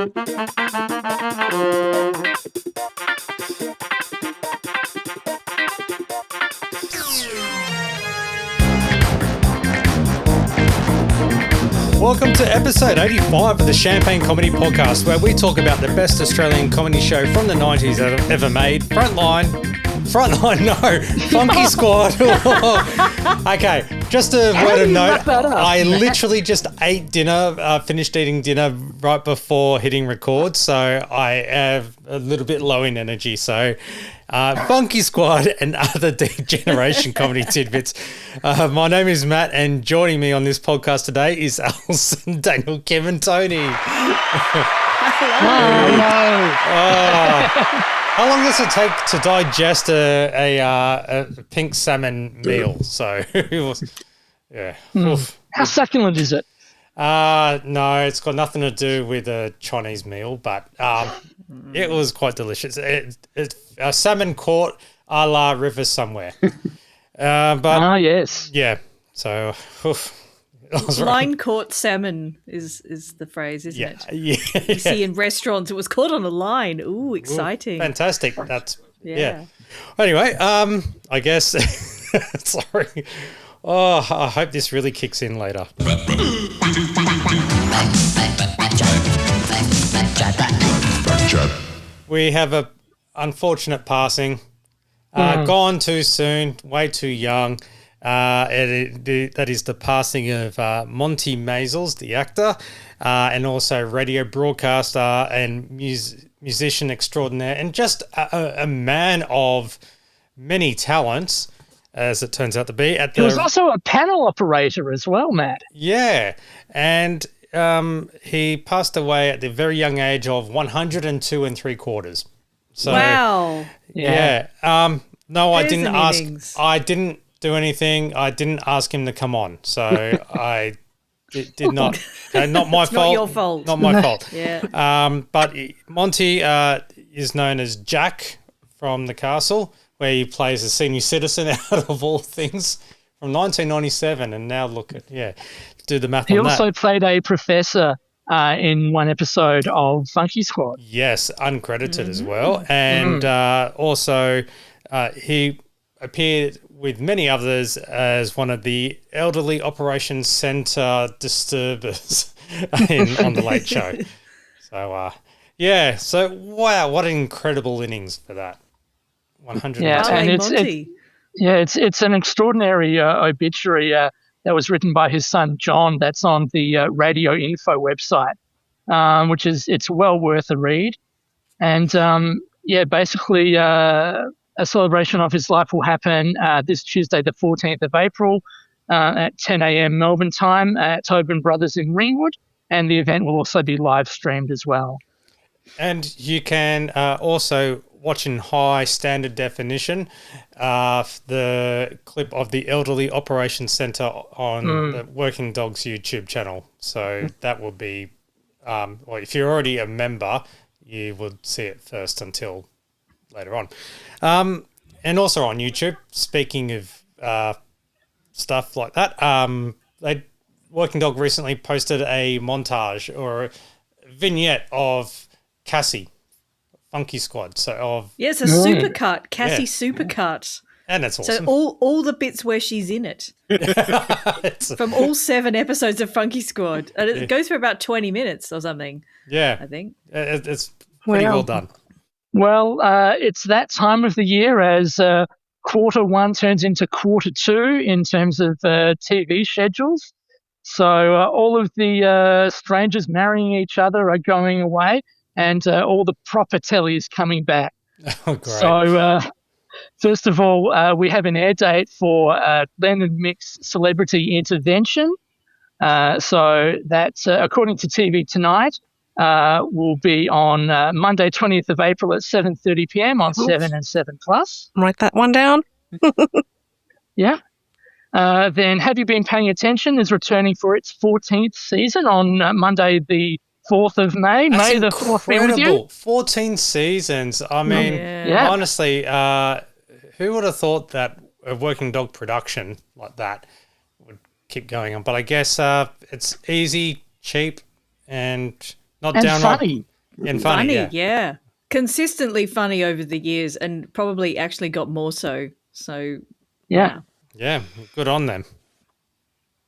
Welcome to episode 85 of the Champagne Comedy Podcast, where we talk about the best Australian comedy show from the 90s ever made. Frontline, no, Funky Squad. Okay, just a word of note. I literally just ate dinner, finished eating dinner right before hitting record, so I have a little bit low in energy. So Funky Squad and other D-Generation comedy tidbits. My name is Matt, and joining me on this podcast today is Alison, Daniel, Kevin, Tony. Hello. How long does it take to digest a pink salmon meal? So, yeah. How succulent is it? No, it's got nothing to do with a Chinese meal, but it was quite delicious. It's a salmon caught a la river somewhere. But yes. Yeah, so line caught salmon is the phrase, isn't it? Yeah. You see in restaurants, it was caught on a line. Ooh, exciting. Ooh, fantastic. That's yeah. Anyway, I guess sorry. Oh, I hope this really kicks in later. We have a unfortunate passing. Gone too soon, way too young. That is the passing of Monty Maisels, the actor, and also radio broadcaster and musician extraordinaire, and just a man of many talents, as it turns out to be. He was also a panel operator as well, Matt. Yeah, and he passed away at the very young age of 102 3/4. So, wow. Yeah. No, There's I didn't do anything. I didn't ask him to come on, so I did not. Okay, not my fault. Not your fault. Not my fault. Yeah. But Monty is known as Jack from The Castle, where he plays a senior citizen out of all things from 1997, and now look at do the math. He on also that. played a professor in one episode of Funky Squad. Yes, uncredited as well, and also he appeared with many others as one of the elderly operations centre disturbers on the Late Show. So, so wow, what an incredible innings for that. 100. Yeah, and it's an extraordinary obituary that was written by his son John. That's on the Radio Info website, which it's well worth a read. And basically. A celebration of his life will happen this Tuesday, the 14th of April at 10 a.m. Melbourne time at Tobin Brothers in Ringwood, and the event will also be live streamed as well. And you can also watch in high standard definition the clip of the Elderly Operations Centre on the Working Dogs YouTube channel. So that will be, if you're already a member, you would see it first until later on. And also on YouTube, speaking of stuff like that, Working Dog recently posted a montage or a vignette of Cassie, Funky Squad. So it's a supercut, Cassie supercut. And it's awesome. So all the bits where she's in it. From all 7 episodes of Funky Squad. And it goes for about 20 minutes or something. Yeah. I think. It's pretty well done. Well, it's that time of the year as quarter one turns into quarter two in terms of TV schedules. So all of the strangers marrying each other are going away, and all the proper telly is coming back. Oh, great. So first of all, we have an air date for Leonard Mick's Celebrity Intervention. So that's, according to TV Tonight, will be on Monday, 20th of April at 7:30 p.m. on 7 and 7 Plus. Write that one down. Yeah. Then Have You Been Paying Attention is returning for its 14th season on Monday, the 4th of May. That's May the 4th be with you. 14 seasons. I mean, honestly, who would have thought that a Working Dog production like that would keep going on? But I guess it's easy, cheap, and not and downright funny. And funny, yeah. Consistently funny over the years, and probably actually got more so. So, Yeah. Yeah, good on them.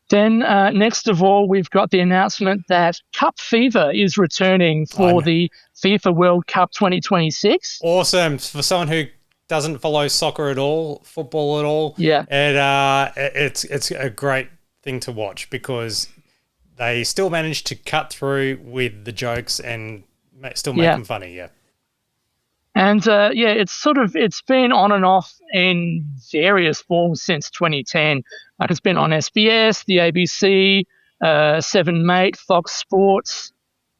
Then next of all, we've got the announcement that Cup Fever is returning for the FIFA World Cup 2026. Awesome. For someone who doesn't follow soccer at all, football at all, it's a great thing to watch because they still manage to cut through with the jokes and still make them funny, yeah. And it's been on and off in various forms since 2010. Like it's been on SBS, the ABC, Seven Mate, Fox Sports.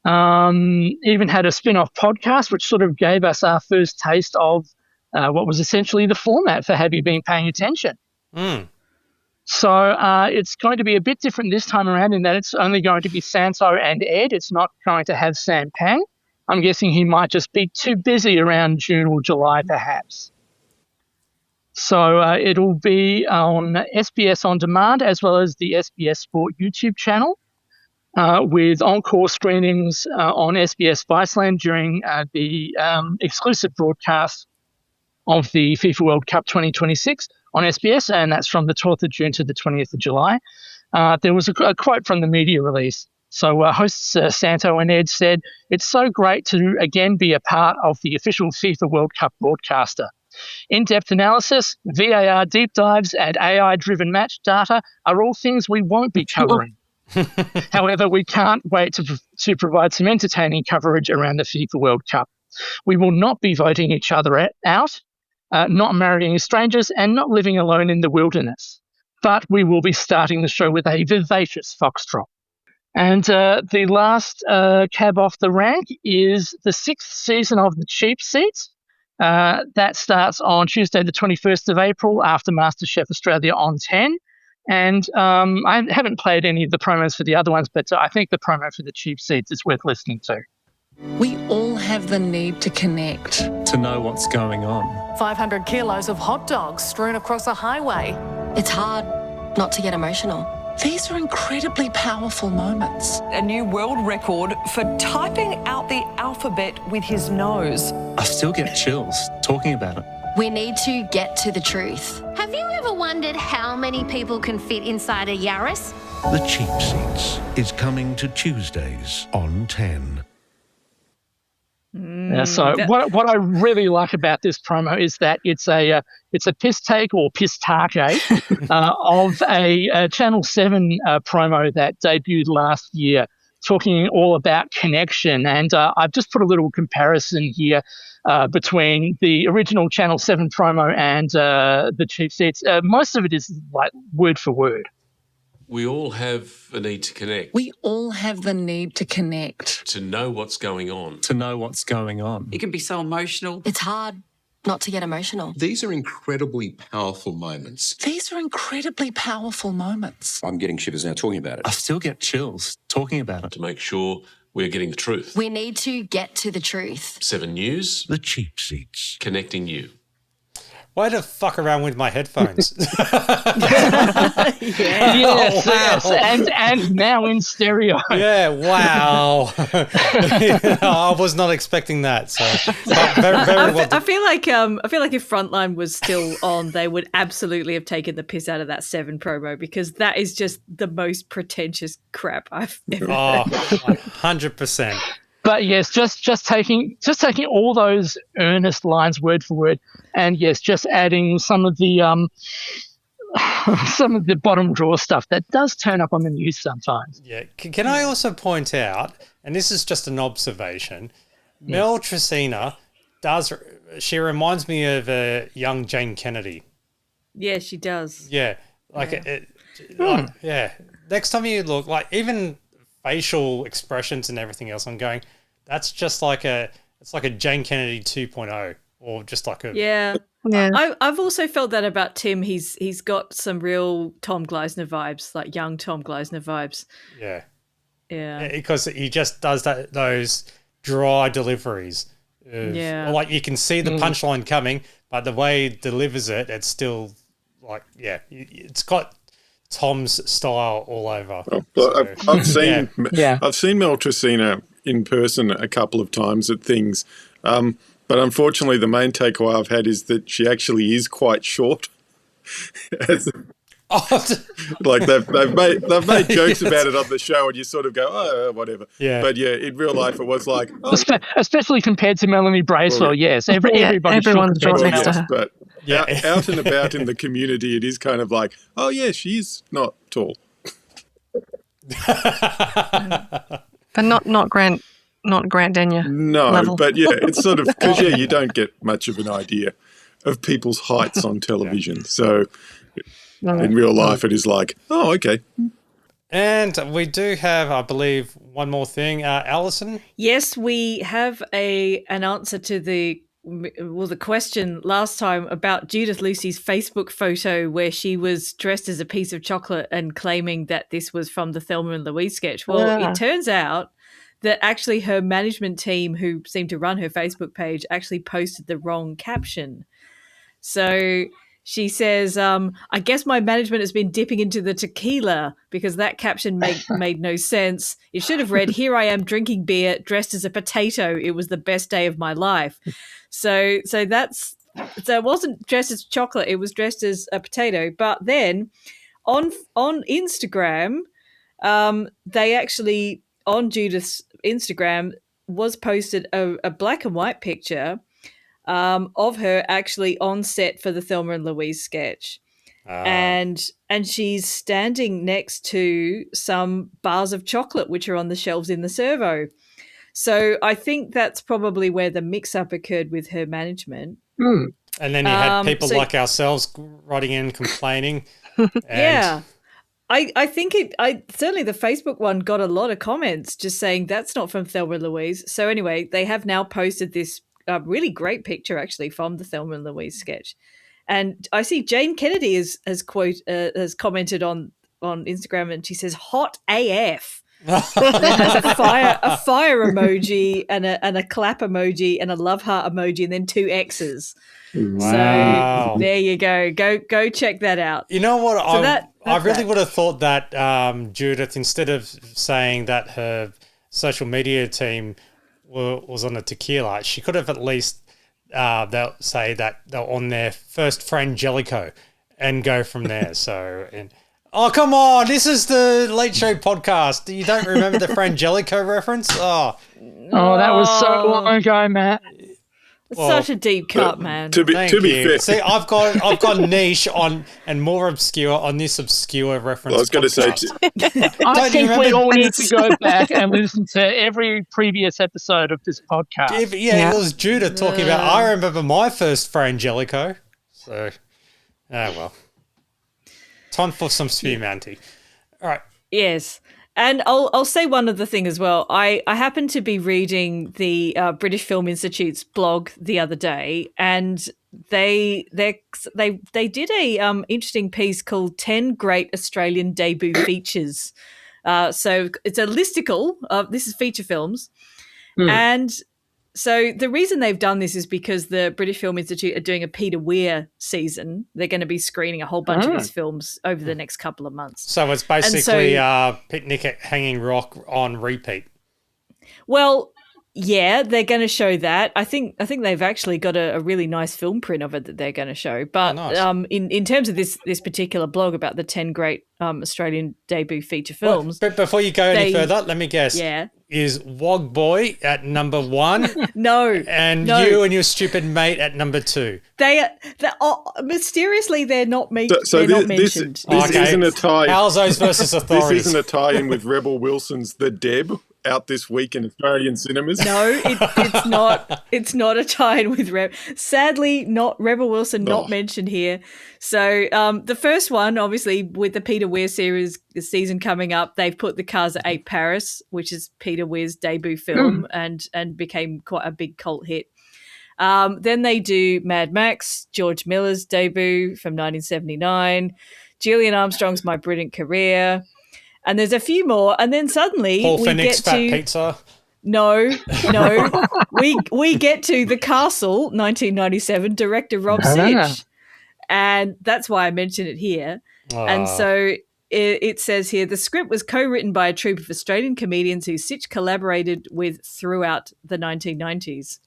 Even had a spin-off podcast, which sort of gave us our first taste of what was essentially the format for Have You Been Paying Attention? So it's going to be a bit different this time around in that it's only going to be Santo and Ed. It's not going to have Sam Pang. I'm guessing he might just be too busy around June or July, perhaps. So it'll be on SBS On Demand as well as the SBS Sport YouTube channel with encore screenings on SBS Viceland during the exclusive broadcast of the FIFA World Cup 2026 on SBS, and that's from the 12th of June to the 20th of July. There was a quote from the media release. So hosts Santo and Ed said, "It's so great to again be a part of the official FIFA World Cup broadcaster. In-depth analysis, VAR deep dives, and AI-driven match data are all things we won't be covering. However, we can't wait to provide some entertaining coverage around the FIFA World Cup. We will not be voting each other out, not marrying strangers, and not living alone in the wilderness. But we will be starting the show with a vivacious foxtrot." And the last cab off the rank is the 6th season of The Cheap Seats. That starts on Tuesday, the 21st of April, after MasterChef Australia on 10. And I haven't played any of the promos for the other ones, but I think the promo for The Cheap Seats is worth listening to. We all have the need to connect. To know what's going on. 500 kilos of hot dogs strewn across a highway. It's hard not to get emotional. These are incredibly powerful moments. A new world record for typing out the alphabet with his nose. I still get chills talking about it. We need to get to the truth. Have you ever wondered how many people can fit inside a Yaris? The Cheap Seats is coming to Tuesdays on 10. What I really like about this promo is that it's a piss take or piss take of a Channel 7 promo that debuted last year, talking all about connection. And I've just put a little comparison here between the original Channel 7 promo and the Cheap Seats. Most of it is like word for word. We all have a need to connect. We all have the need to connect. To know what's going on. To know what's going on. It can be so emotional. It's hard not to get emotional. These are incredibly powerful moments. These are incredibly powerful moments. I'm getting shivers now talking about it. I still get chills talking about it. To make sure we're getting the truth. We need to get to the truth. 7 News. The Cheap Seats. Connecting you. Why to fuck around with my headphones? Yes, and now in stereo. Yeah, wow. I was not expecting that. So, very well. I feel like if Frontline was still on, they would absolutely have taken the piss out of that 7 promo because that is just the most pretentious crap I've ever heard. 100%. But yes, just taking all those earnest lines word for word, and yes, just adding some of the bottom drawer stuff that does turn up on the news sometimes. Yeah. Can I also point out, and this is just an observation, Mel Tresina she reminds me of a young Jane Kennedy. Yeah, she does. Yeah, Next time you look, like even facial expressions and everything else, I'm going, that's just like it's like a Jane Kennedy 2.0 or just like a... Yeah. I've also felt that about Tim. He's got some real Tom Gleisner vibes, like young Tom Gleisner vibes. Yeah. Yeah. Because he just does those dry deliveries. Like you can see the punchline coming, but the way he delivers it, it's still like, it's got Tom's style all over. I've seen Mel Tresina in person a couple of times at things. But unfortunately, the main takeaway I've had is that she actually is quite short. Like they've made jokes about it on the show, and you sort of go, oh, whatever. Yeah. But yeah, in real life, it was like, especially compared to Melanie Bracewell. Yes, everybody's everyone's short next to her. But out and about in the community, it is kind of like, oh yeah, she's not tall. But not Grant Denyer. No, level. but yeah, it's sort of because you don't get much of an idea of people's heights on television. So in real life, it is like, oh, okay. And we do have, I believe, one more thing. Alison? Yes, we have an answer to the question last time about Judith Lucy's Facebook photo where she was dressed as a piece of chocolate and claiming that this was from the Thelma and Louise sketch. Well, it turns out that actually her management team, who seemed to run her Facebook page, actually posted the wrong caption. So she says, I guess my management has been dipping into the tequila because that caption made no sense. It should have read, here I am drinking beer, dressed as a potato. It was the best day of my life. So it wasn't dressed as chocolate. It was dressed as a potato. But then on Instagram, they actually, on Judith's Instagram, was posted a black and white picture of her actually on set for the Thelma and Louise sketch. And she's standing next to some bars of chocolate which are on the shelves in the servo. So I think that's probably where the mix-up occurred with her management. And then you had people like ourselves writing in complaining. Yeah. I think certainly the Facebook one got a lot of comments just saying that's not from Thelma and Louise. So anyway, they have now posted this really great picture actually from the Thelma and Louise sketch. And I see Jane Kennedy has commented on Instagram, and she says hot AF. And it has a fire emoji and a clap emoji and a love heart emoji and then 2 X's. Wow. So there you go. Go check that out. You know what? So I really would have thought that Judith, instead of saying that her social media team was on a tequila, she could have at least they'll say that they're on their first Frangelico and go from there. Oh, come on. This is the Late Show podcast. You don't remember the Frangelico reference? Oh, that was so long ago, Matt. Such a deep cut, man. To be fair, see, I've got niche on and more obscure on this obscure reference. Well, I was going to say, I think we all need to go back and listen to every previous episode of this podcast. It was Judith talking about. I remember my first Frangelico. So, well, time for some spumanti. All right. Yes. And I'll say one other thing as well. I happened to be reading the British Film Institute's blog the other day, and they did a interesting piece called 10 Great Australian Debut Features. So it's a listicle of this is feature films, and so the reason they've done this is because the British Film Institute are doing a Peter Weir season. They're going to be screening a whole bunch of his films over the next couple of months. So it's basically Picnic at Hanging Rock on repeat. Well, yeah, they're going to show that. I think they've actually got a really nice film print of it that they're going to show. But nice. In terms of this particular blog about the 10 great Australian debut feature films. But before you go any further, let me guess. Yeah. Is Wog Boy at number 1? No. And you and your stupid mate at number 2? Mysteriously, they're not not mentioned. This isn't a tie. Alzos versus authorities. This isn't a tie-in with Rebel Wilson's The Deb, out this week in Australian cinemas. No, it's not. It's not a tie-in with Sadly, not Rebel Wilson, not mentioned here. So the first one, obviously, with the Peter Weir season coming up, they've put The Cars at 8 Paris, which is Peter Weir's debut film and became quite a big cult hit. Then they do Mad Max, George Miller's debut from 1979, Gillian Armstrong's My Brilliant Career, and there's a few more. And then suddenly Paul we Phoenix get Fat to Pizza. No. we get to The Castle, 1997, director Rob Sitch. And that's why I mention it here. And so it says here, the script was co-written by a troupe of Australian comedians who Sitch collaborated with throughout the 1990s.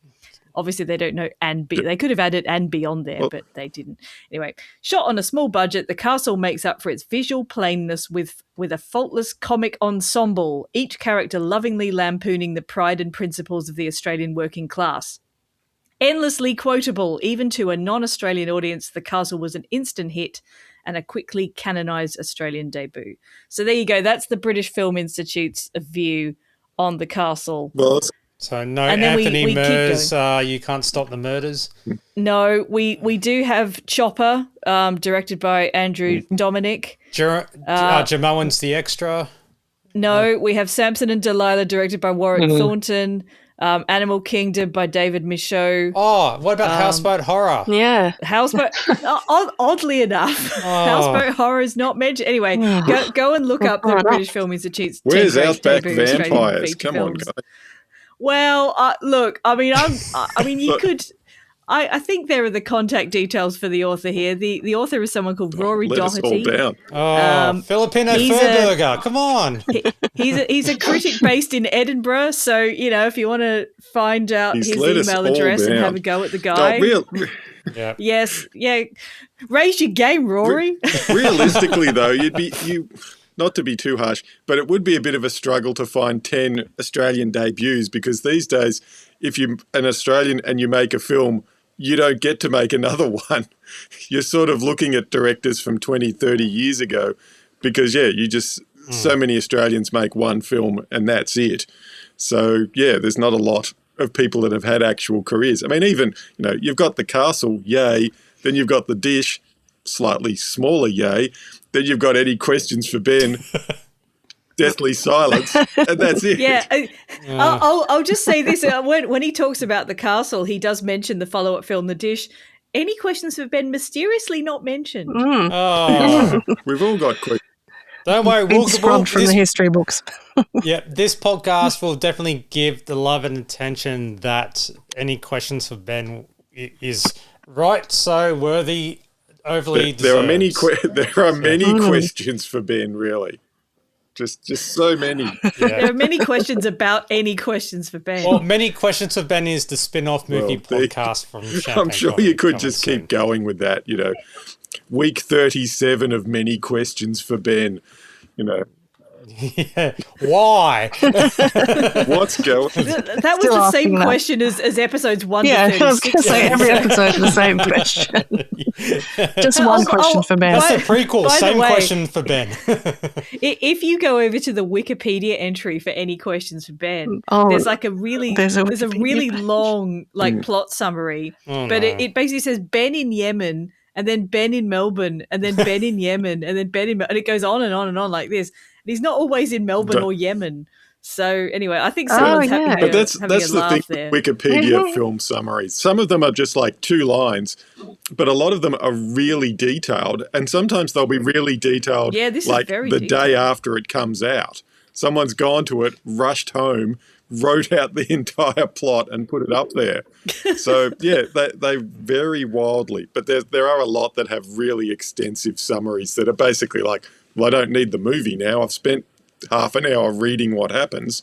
Obviously, they don't know and be. They could have added and be on there, but they didn't. Anyway, shot on a small budget, The Castle makes up for its visual plainness with a faultless comic ensemble, each character lovingly lampooning the pride and principles of the Australian working class. Endlessly quotable, even to a non-Australian audience, The Castle was an instant hit and a quickly canonised Australian debut. So there you go. That's the British Film Institute's view on The Castle. Well, so no Anthony Murs, You Can't Stop the Murders? No, we do have Chopper, directed by Andrew Dominic. Jamoan's The Extra? No, we have Samson and Delilah, directed by Warwick Thornton. Animal Kingdom by David Michaud. Oh, what about Houseboat Horror? Yeah. Houseboat, oddly enough, Houseboat Horror is not mentioned. Anyway, go and look up the British Film Institute's. Where's Outback Vampires? Come on, guys. Well, look, I mean, you could. I think there are the contact details for the author here. The author is someone called Rory Doherty. Let us all down. Filipino Furburger, come on. He's a critic based in Edinburgh, so if you want to find out his email address and have a go at the guy. Yeah. Yes, yeah. Raise your game, Rory. Realistically, though, you not to be too harsh, but it would be a bit of a struggle to find 10 Australian debuts, because these days, if you're an Australian and you make a film, you don't get to make another one. You're sort of looking at directors from 20, 30 years ago, because, so many Australians make one film and that's it. So, there's not a lot of people that have had actual careers. I mean, even, you've got The Castle, yay. Then you've got The Dish, slightly smaller, yay. Then you've got Any Questions for Ben, Deathly Silence, and that's it. Yeah, I'll just say this. When he talks about The Castle, he does mention the follow-up film, The Dish. Any Questions for Ben, mysteriously not mentioned. Oh. We've all got questions. Don't worry. We'll scrubbed from the history books. Yeah, this podcast will definitely give the love and attention that Any Questions for Ben is right so worthy, overly deserved. There are many questions for Ben, really. Just so many. Yeah. There are many questions about Any Questions for Ben. Well, Many Questions for Ben is the spin-off movie podcast from Champagne. I'm sure you could just keep going with that, Week 37 of Many Questions for Ben, Yeah. Why? What's going on? That was the same question as episodes 1 to 36. Yeah, I was going to say every episode the same question. Just one question for Ben. That's the prequel. Same question for Ben. If you go over to the Wikipedia entry for Any Questions for Ben, there's a really long plot summary, but it basically says Ben in Yemen, and then Ben in Melbourne, and then Ben in Yemen, and then Ben in and it goes on and on and on like this. And he's not always in Melbourne or Yemen. So anyway, I think someone's having But that's a the laugh thing there. with Wikipedia film summaries. Some of them are just like 2 lines, but a lot of them are really detailed, and sometimes they'll be really detailed this like is very the detailed. day after it comes out. Someone's gone to it, rushed home, wrote out the entire plot and put it up there. So, they vary wildly. But there are a lot that have really extensive summaries that are basically like, well, I don't need the movie now. I've spent half an hour reading what happens.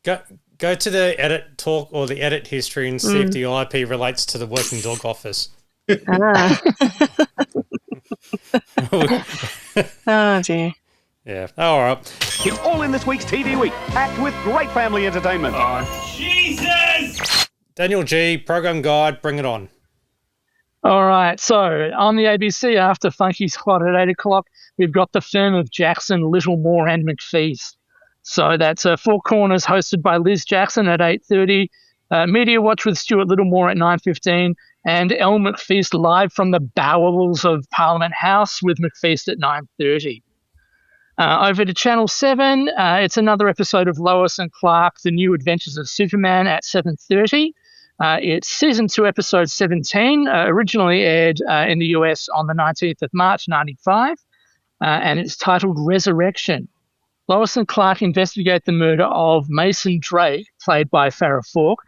Go to the edit talk or the edit history and see if the IP relates to the Working Dog Office. Oh, dear. Yeah. All right. It's all in this week's TV Week, packed with great family entertainment. Oh, Jesus! Daniel G, program guide, bring it on. All right, so on the ABC after Funky Squad at 8 o'clock, we've got The Firm of Jackson, Littlemore and McFeast. So that's Four Corners hosted by Liz Jackson at 8:30, Media Watch with Stuart Littlemore at 9:15, and Elle McFeast live from the bowels of Parliament House with McFeast at 9:30. Over to Channel 7, it's another episode of Lois and Clark, The New Adventures of Superman at 7:30. It's Season 2, Episode 17, originally aired in the US on the 19th of March, 1995, and it's titled Resurrection. Lois and Clark investigate the murder of Mason Drake, played by Farrah Fawcett,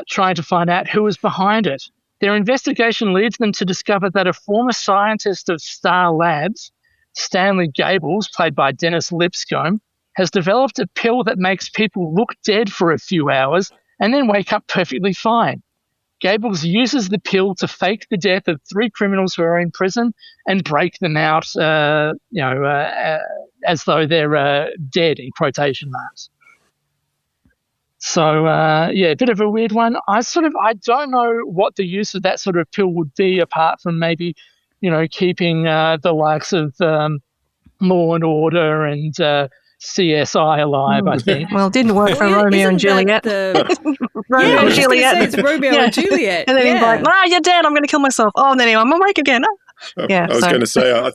trying to find out who was behind it. Their investigation leads them to discover that a former scientist of Star Labs, Stanley Gables, played by Dennis Lipscomb, has developed a pill that makes people look dead for a few hours and then wake up perfectly fine. Gables uses the pill to fake the death of 3 criminals who are in prison and break them out, as though they're dead, in quotation marks. So, a bit of a weird one. I don't know what the use of that sort of pill would be apart from maybe, keeping the likes of Law and Order and CSI alive, I think. Well, it didn't work for Romeo and Juliet. Romeo and Juliet. It's Romeo and Juliet. And then he's like, you're dead, I'm going to kill myself. Oh, and then anyway, I'm awake again. I was going to say, I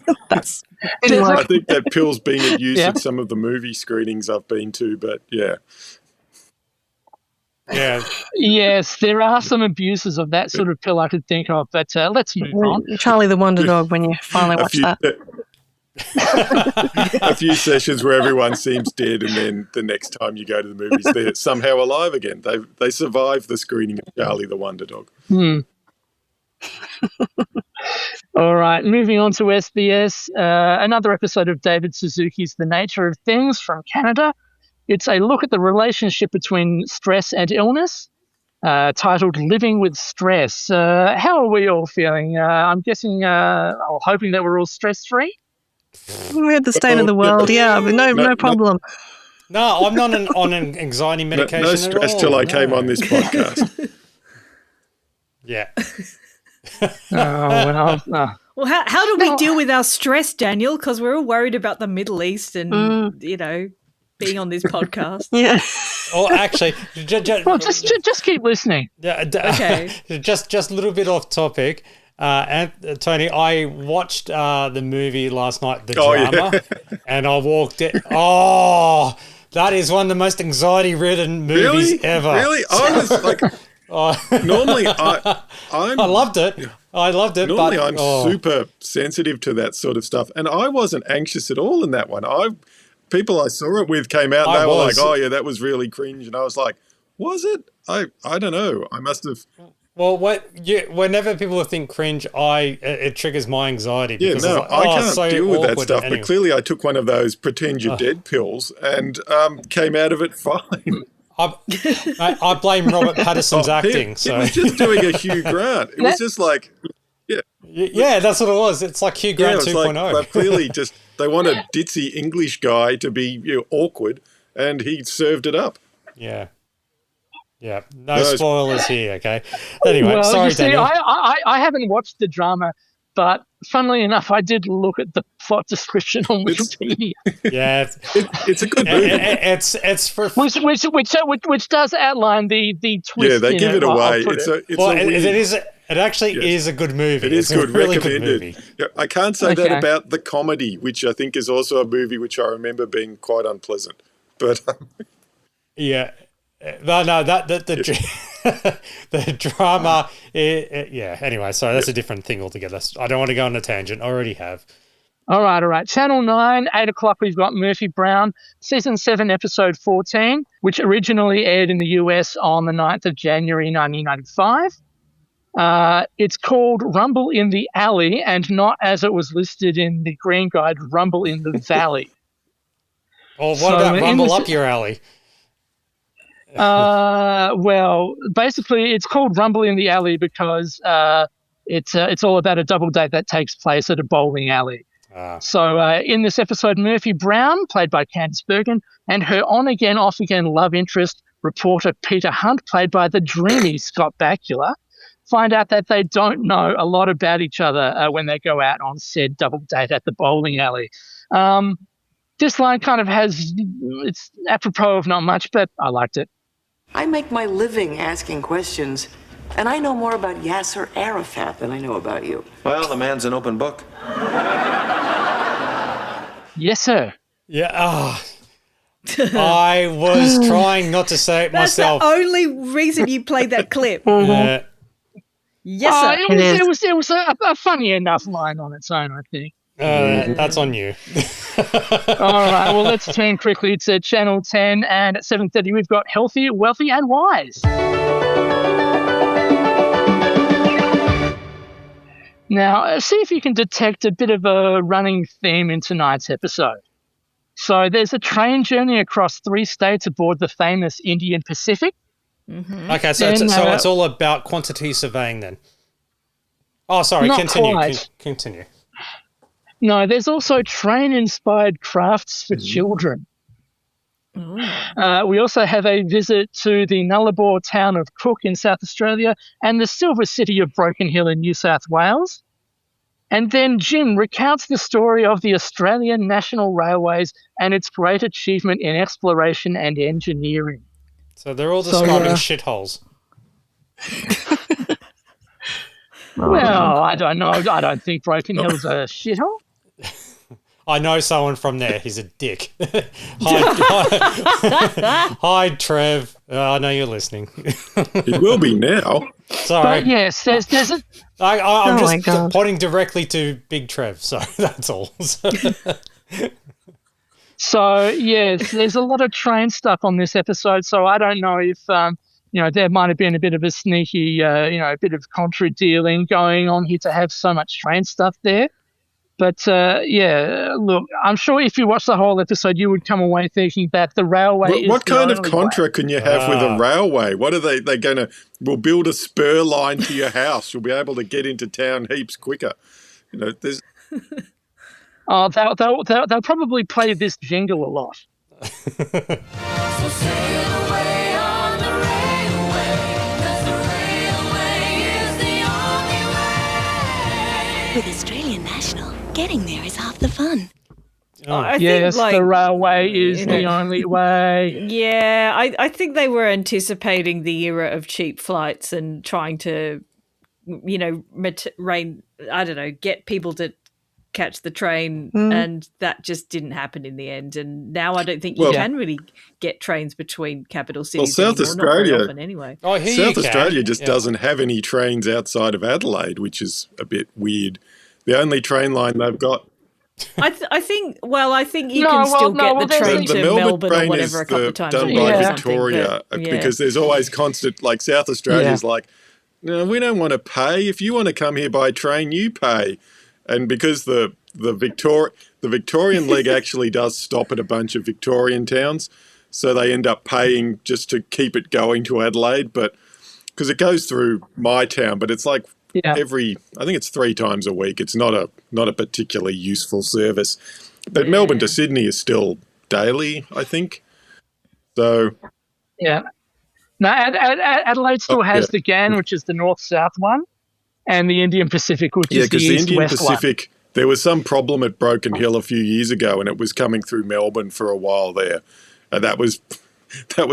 think that pill's been used Yeah. at some of the movie screenings I've been to, but yeah. Yeah. Yes, there are some abuses of that sort of pill I could think of, but let's move on. Charlie the Wonder Dog, when you finally watch that. A few sessions where everyone seems dead, and then the next time you go to the movies, they're somehow alive again. They survived the screening of Charlie the Wonder Dog. All right, moving on to SBS, another episode of David Suzuki's The Nature of Things from Canada. It's a look at the relationship between stress and illness, titled Living with Stress. How are we all feeling? I'm guessing, or hoping that we're all stress-free? We're at the state of the world, but no problem. No, I'm not on an anxiety medication No stress at all. till I came on this podcast. Yeah. Well, Well, how do we deal with our stress, Daniel? Because we're all worried about the Middle East and, being on this podcast. Yeah. Or actually, just keep listening. Okay. Just a little bit off topic. And Tony, I watched the movie last night, The Drama, and I walked it. Oh, that is one of the most anxiety-ridden movies ever. Really? I was like, normally I loved it. Normally, but, I'm super sensitive to that sort of stuff, and I wasn't anxious at all in that one. People I saw it with came out, and they were like, "Oh yeah, that was really cringe," and I was like, "Was it? I don't know. I must have." Well, whenever people think cringe, it triggers my anxiety. Because I can't deal with that stuff. Anyway. But clearly, I took one of those pretend you're dead pills and came out of it fine. I blame Robert Pattinson's acting. He was just doing a Hugh Grant. It was just like, yeah, that's what it was. It's like Hugh Grant 2.0. Like clearly, they want a ditzy English guy to be awkward, and he served it up. Yeah. Yeah, no spoilers here, okay? Anyway, well, sorry, you see, Daniel. I haven't watched The Drama, but funnily enough, I did look at the plot description on Wikipedia. Yeah, it's a good movie. It's for which does outline the twist. Yeah, they give it away. It actually is a good movie. It is it's good. A really Recommended. good movie. Yeah, I can't say that about The Comedy, which I think is also a movie which I remember being quite unpleasant. But yeah. No, the drama. Anyway, sorry, that's a different thing altogether. I don't want to go on a tangent. I already have. All right. Channel 9, 8 o'clock, we've got Murphy Brown, Season 7, Episode 14, which originally aired in the US on the 9th of January 1995. It's called Rumble in the Alley, and not as it was listed in the Green Guide, Rumble in the Valley. Well, what about Rumble Up Your Alley? Well, basically, it's called Rumble in the Alley because it's all about a double date that takes place at a bowling alley. So in this episode, Murphy Brown, played by Candice Bergen, and her on-again, off-again love interest, reporter Peter Hunt, played by the dreamy Scott Bakula, find out that they don't know a lot about each other when they go out on said double date at the bowling alley. This line kind of it's apropos of not much, but I liked it. I make my living asking questions, and I know more about Yasser Arafat than I know about you. Well, the man's an open book. Yes, sir. Yeah. I was trying not to say it myself. That's the only reason you played that clip. Yes, sir. It was a funny enough line on its own, I think. That's on you. All right, well, let's turn quickly to Channel 10, and at 7:30 we've got Healthy, Wealthy and Wise. Now, see if you can detect a bit of a running theme in tonight's episode. So there's a train journey across 3 states aboard the famous Indian Pacific. Mm-hmm. Okay, so it's all about quantity surveying then. Oh, sorry, Not continue. quite. Continue. No, there's also train-inspired crafts for children. We also have a visit to the Nullarbor town of Cook in South Australia and the silver city of Broken Hill in New South Wales. And then Jim recounts the story of the Australian National Railways and its great achievement in exploration and engineering. So they're all describing shitholes. Well, I don't know. I don't think Broken Hill's a shithole. I know someone from there. He's a dick. Hi, Trev. I know you're listening. It will be now. Sorry. But yes, there's a... I'm Oh my just God. pointing directly to Big Trev, so that's all. So, yes, there's a lot of train stuff on this episode, so I don't know if, there might have been a bit of a sneaky, a bit of contra dealing going on here to have so much train stuff there. But, look, I'm sure if you watch the whole episode, you would come away thinking that the railway What is kind the of only contra way. can you have with a railway? What are they going to? We'll build a spur line to your house. You'll be able to get into town heaps quicker. There's. Oh, they'll probably play this jingle a lot. With Australian National, getting there is half the fun. I Yes, think, the railway is the only way. Yeah, I think they were anticipating the era of cheap flights and trying to, get people to catch the train, and that just didn't happen in the end. And now I don't think you can really get trains between capital cities. South anymore, not very Australia, often anyway. South Australia just doesn't have any trains outside of Adelaide, which is a bit weird. The only train line they've got. I think you can still get the train to Melbourne or whatever a couple of times a done week by or Victoria something, but, because there's always constant, like South Australia's like, no, we don't want to pay. If you want to come here by train, you pay. And because the Victorian leg actually does stop at a bunch of Victorian towns, so they end up paying just to keep it going to Adelaide, but because it goes through my town, but it's like I think it's 3 times a week. It's not a particularly useful service. But Melbourne to Sydney is still daily, I think. So yeah. No, Adelaide still has the GAN, which is the north-south one, and the Indian Pacific, which is the because the Indian east-west Pacific, there was some problem at Broken Hill a few years ago, and it was coming through Melbourne for a while there. And that was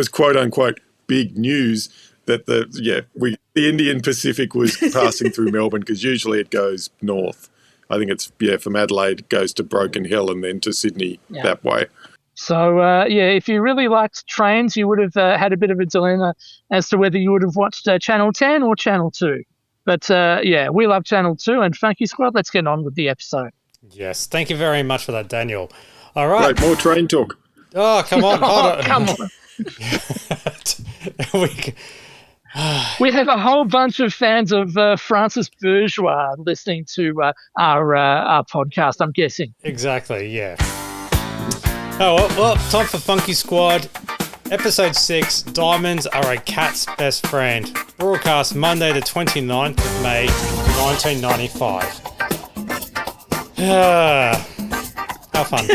quote unquote big news that the Indian Pacific was passing through Melbourne, because usually it goes north. I think it's from Adelaide it goes to Broken Hill and then to Sydney that way. So, if you really liked trains, you would have had a bit of a dilemma as to whether you would have watched Channel 10 or Channel 2. But, we love Channel 2 and Funky Squad. Let's get on with the episode. Yes, thank you very much for that, Daniel. All right. Right, more train talk. Oh, come on. Hold on. Come on. We have a whole bunch of fans of Francis Bourgeois listening to our podcast, I'm guessing. Exactly, yeah. Oh, well, time for Funky Squad. Episode 6, Diamonds Are a Cat's Best Friend. Broadcast Monday the 29th of May, 1995. How fun.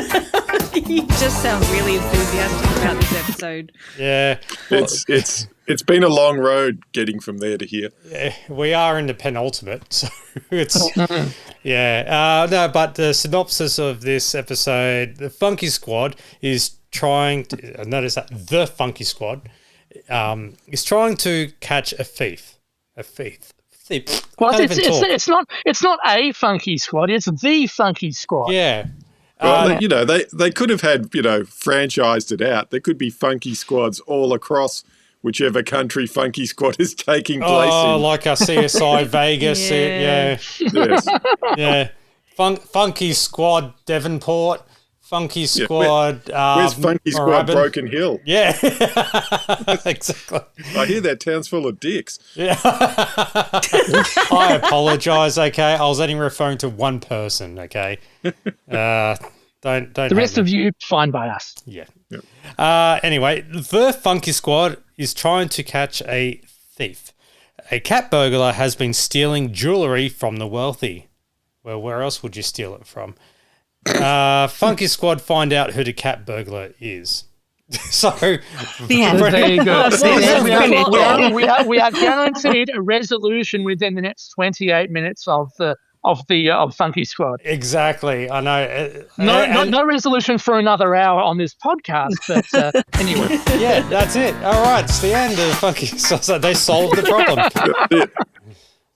You just sound really enthusiastic about this episode. Yeah. It's been a long road getting from there to here. Yeah, we are in the penultimate, so it's... but the synopsis of this episode, the Funky Squad is trying to... Notice that, the Funky Squad is trying to catch a thief. A thief. Well, it's not a Funky Squad, it's the Funky Squad. Yeah. Well, they could have had, franchised it out. There could be Funky Squads all across whichever country Funky Squad is taking place in. Oh, like our CSI Vegas. Yes. Yeah. Funky Squad Devonport. Funky Squad. Where's Funky Squad Broken Hill? Yeah, exactly. I hear that town's full of dicks. Yeah. I apologise. Okay, I was only referring to one person. Okay, don't. The rest of you, fine by us. Yeah. Anyway, the Funky Squad is trying to catch a thief. A cat burglar has been stealing jewellery from the wealthy. Well, where else would you steal it from? Funky Squad find out who the cat burglar is. So, there you go. We are guaranteed a resolution within the next 28 minutes of Funky Squad. Exactly, I know. No resolution for another hour on this podcast, but anyway. Yeah, that's it. All right, it's the end of Funky Squad. So they solved the problem.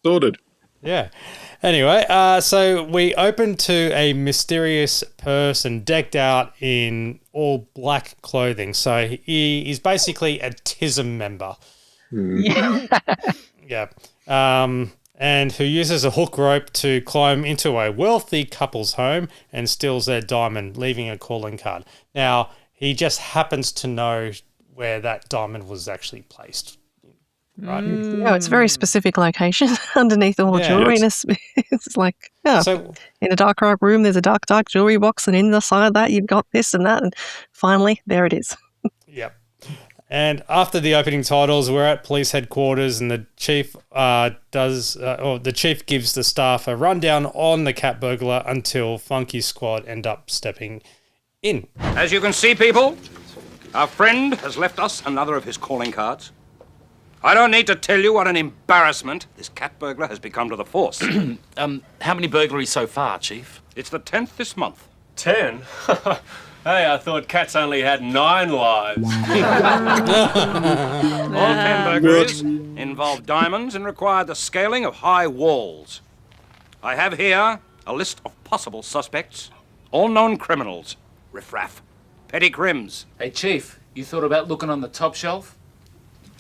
Sorted. Yeah. Anyway, so we open to a mysterious person decked out in all black clothing. So he is basically a TISM member. Yeah. And who uses a hook rope to climb into a wealthy couple's home and steals their diamond, leaving a calling card. Now, he just happens to know where that diamond was actually placed. Right? No, it's a very specific location underneath all the jewelry. It's like, so, in a dark room, there's a dark jewelry box, and inside that, you've got this and that, and finally, there it is. Yep. And after the opening titles, we're at police headquarters, and the chief the chief gives the staff a rundown on the cat burglar until Funky Squad end up stepping in. As you can see, people, our friend has left us another of his calling cards. I don't need to tell you what an embarrassment this cat burglar has become to the force. How many burglaries so far, Chief? It's the 10th this month. 10? Hey, I thought cats only had 9 lives. All 10 burglaries involve diamonds and require the scaling of high walls. I have here a list of possible suspects, all known criminals, riffraff, petty crims. Hey, Chief, you thought about looking on the top shelf?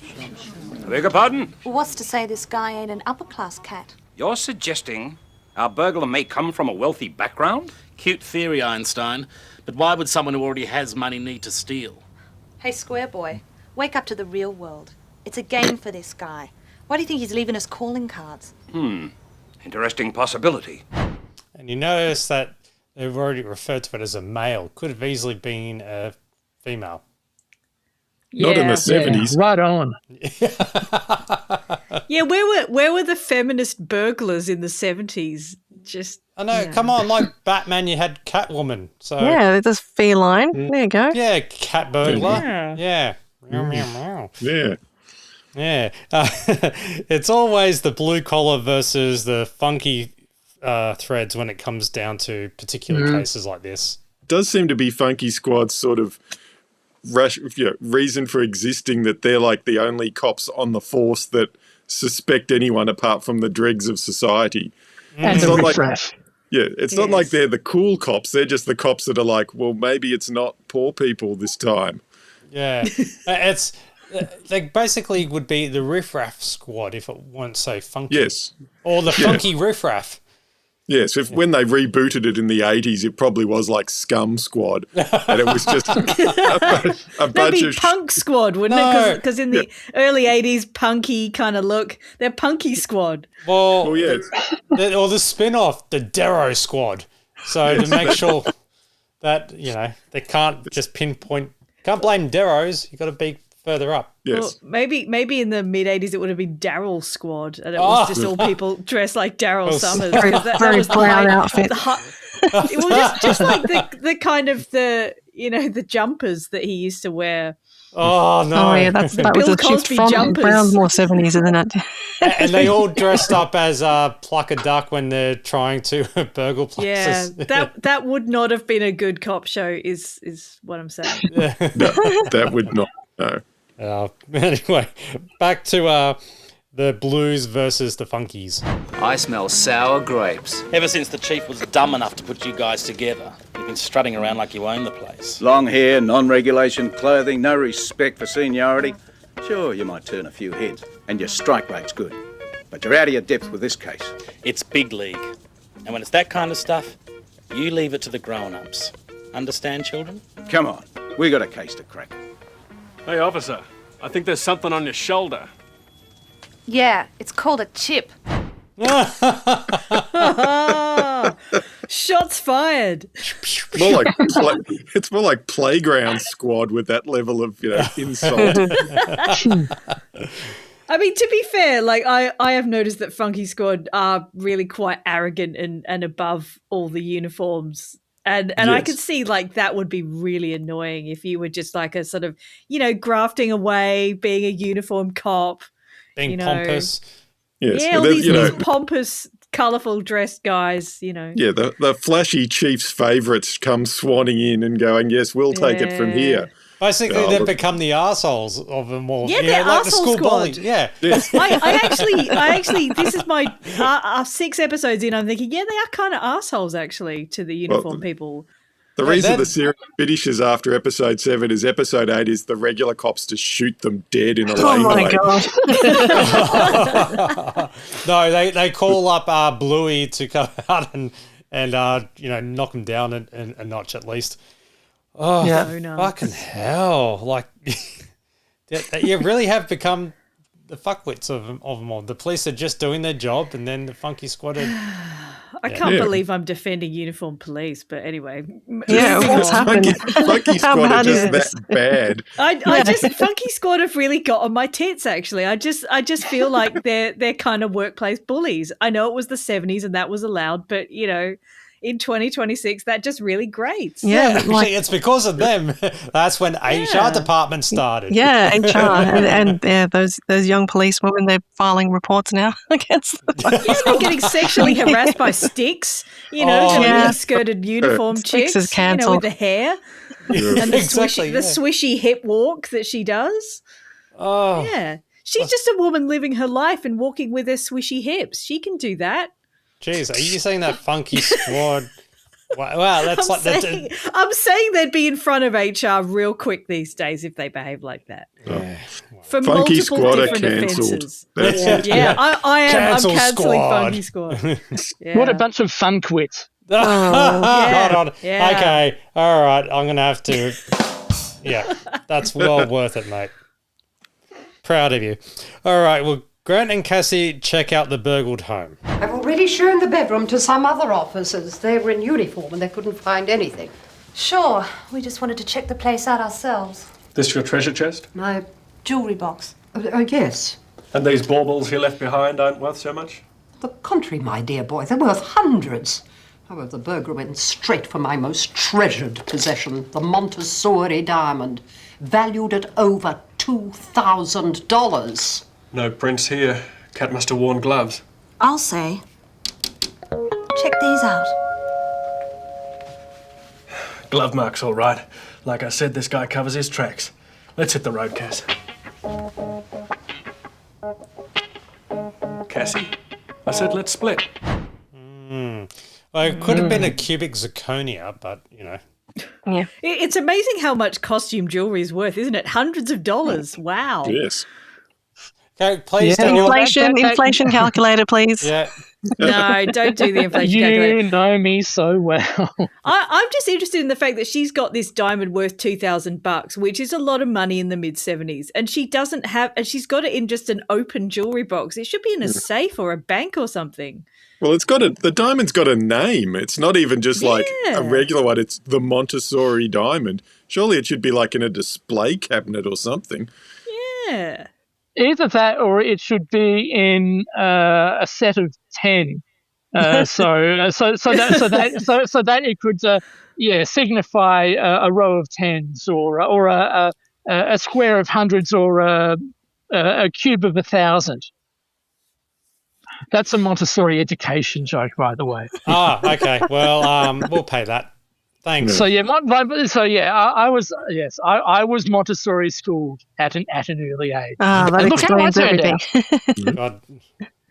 I beg your pardon? What's to say this guy ain't an upper-class cat? You're suggesting our burglar may come from a wealthy background? Cute theory, Einstein. But why would someone who already has money need to steal? Hey, Square Boy, wake up to the real world. It's a game for this guy. Why do you think he's leaving us calling cards? Interesting possibility. And you notice that they've already referred to it as a male. Could have easily been a female. Not in the 70s. Yeah, right on. Yeah, where were the feminist burglars in the 70s? Just I know, come on, like Batman, you had Catwoman. So yeah, there's feline. There you go. Yeah, cat burglar. Yeah. Meow, meow, meow. Yeah. Yeah. It's always the blue collar versus the funky threads when it comes down to particular cases like this. It does seem to be Funky Squad's sort of reason for existing, that they're like the only cops on the force that suspect anyone apart from the dregs of society. And it's the not refresh. it's not like they're the cool cops. They're just the cops that are like, well, maybe it's not poor people this time. Yeah. It's like basically would be the riffraff squad if it weren't so funky. Yes. Or the funky riffraff. Yes, when they rebooted it in the 80s, it probably was like Scum Squad. And it was just a bunch of... Punk Squad, wouldn't it? Because in the early 80s, punky kind of look. They're Punky Squad. Well, yeah. Or the spin-off, the Darrow Squad. So to make sure that, they can't just pinpoint... Can't blame Darrows. You've got to be further up. Yes. Well, maybe in the mid-80s it would have been Daryl Squad, and it was just all people dressed like Daryl Summers. Very brown outfit. It was just like the kind of the jumpers that he used to wear. Oh no! Oh yeah, that was Bill a shift Cosby from jumpers. Brown's more 70s, isn't it? And they all dressed up as Pluck a Duck when they're trying to burgle places. Yeah, that would not have been a good cop show. Is what I'm saying. No, that would not. No. Anyway, back to the Blues versus the Funkies. I smell sour grapes. Ever since the chief was dumb enough to put you guys together, you've been strutting around like you own the place. Long hair, non-regulation clothing, no respect for seniority. Sure, you might turn a few heads, and your strike rate's good. But you're out of your depth with this case. It's big league. And when it's that kind of stuff, you leave it to the grown-ups. Understand, children? Come on, we got a case to crack. Hey, officer, I think there's something on your shoulder. Yeah, it's called a chip. Shots fired. It's more like Playground Squad with that level of insult. I mean, to be fair, like I have noticed that Funky Squad are really quite arrogant and above all the uniforms. And Yes. I could see like that would be really annoying if you were just like a sort of, grafting away, being a uniform cop. Being pompous. Yes. Yeah, Well, all then, these pompous, colourful dressed guys, Yeah, the flashy chief's favourites come swanning in and going, yes, we'll take it from here. Basically, Oh, they've look. become the arseholes of them all. Yeah, they're like the arsehole school squad. bully. Yeah. Yes. I actually, this is my 6 episodes in. I'm thinking, yeah, they are kind of assholes actually to the uniform people. The reason the series finishes after episode 7 is episode 8 is the regular cops to shoot them dead in a laneway. No, they call up Bluey to come out and knock him down a notch at least. Oh, Yeah. Oh, no. fucking hell! Like, you really have become the fuckwits of them all. The police are just doing their job, and then the Funky Squad are. I can't believe I'm defending uniform police, but anyway. Yeah, what's happened? Funky Squad are just that bad. I just Funky Squad have really got on my tits. Actually, I just feel like they're kind of workplace bullies. I know it was the 70s and that was allowed, but in 2026, that just really grates. Yeah, actually, it's because of them. That's when HR department started. Yeah, HR and those young policewomen, they're filing reports now against them. Yeah, they're getting sexually harassed by Sticks, the skirted uniform Sticks chicks, is cancelled. with the hair and the swishy hip walk that she does. Oh, yeah, she's just a woman living her life and walking with her swishy hips. She can do that. Jeez, are you saying that Funky Squad? Wow, that's I'm saying they'd be in front of HR real quick these days if they behave like that. Yeah. For Funky multiple Squad are different cancelled. offences. That's Yeah, I am. Cancel I'm cancelling squad. Funky Squad. Yeah. What a bunch of fun quits. yeah, Hold on. yeah. Okay. All right. I'm going to have to. Yeah. That's well worth it, mate. Proud of you. All right. Well, Grant and Cassie check out the burgled home. I've already shown the bedroom to some other officers. They were in uniform and they couldn't find anything. Sure, we just wanted to check the place out ourselves. This your treasure chest? My... Jewellery box. yes. And these baubles you left behind aren't worth so much? The contrary, my dear boy. They're worth hundreds. However, the burglar went straight for my most treasured possession, the Montessori diamond, valued at over $2,000. No prints here. Cat must have worn gloves. I'll say. Check these out. Glove marks, all right. Like I said, this guy covers his tracks. Let's hit the road, Cass. Cassie, I said let's split. Well, it could have been a cubic zirconia, but, Yeah. It's amazing how much costume jewelry is worth, isn't it? Hundreds of dollars. Wow. Yes. Okay, please. Inflation calculator, please. Yeah. No, don't do the inflation calculator. You know me so well. I'm just interested in the fact that she's got this diamond worth $2,000, which is a lot of money in the mid-70s, and she doesn't have, and she's got it in just an open jewelry box. It should be in a safe or a bank or something. Well, the diamond's got a name. It's not even just like a regular one. It's the Montessori diamond. Surely it should be like in a display cabinet or something. Yeah. Either that, or it should be in a set of 10. So that it could signify a row of tens, or a square of hundreds, or a cube of 1,000. That's a Montessori education joke, by the way. Okay. Well, we'll pay that. Thanks. So I was Montessori schooled at an early age. That explains everything. God.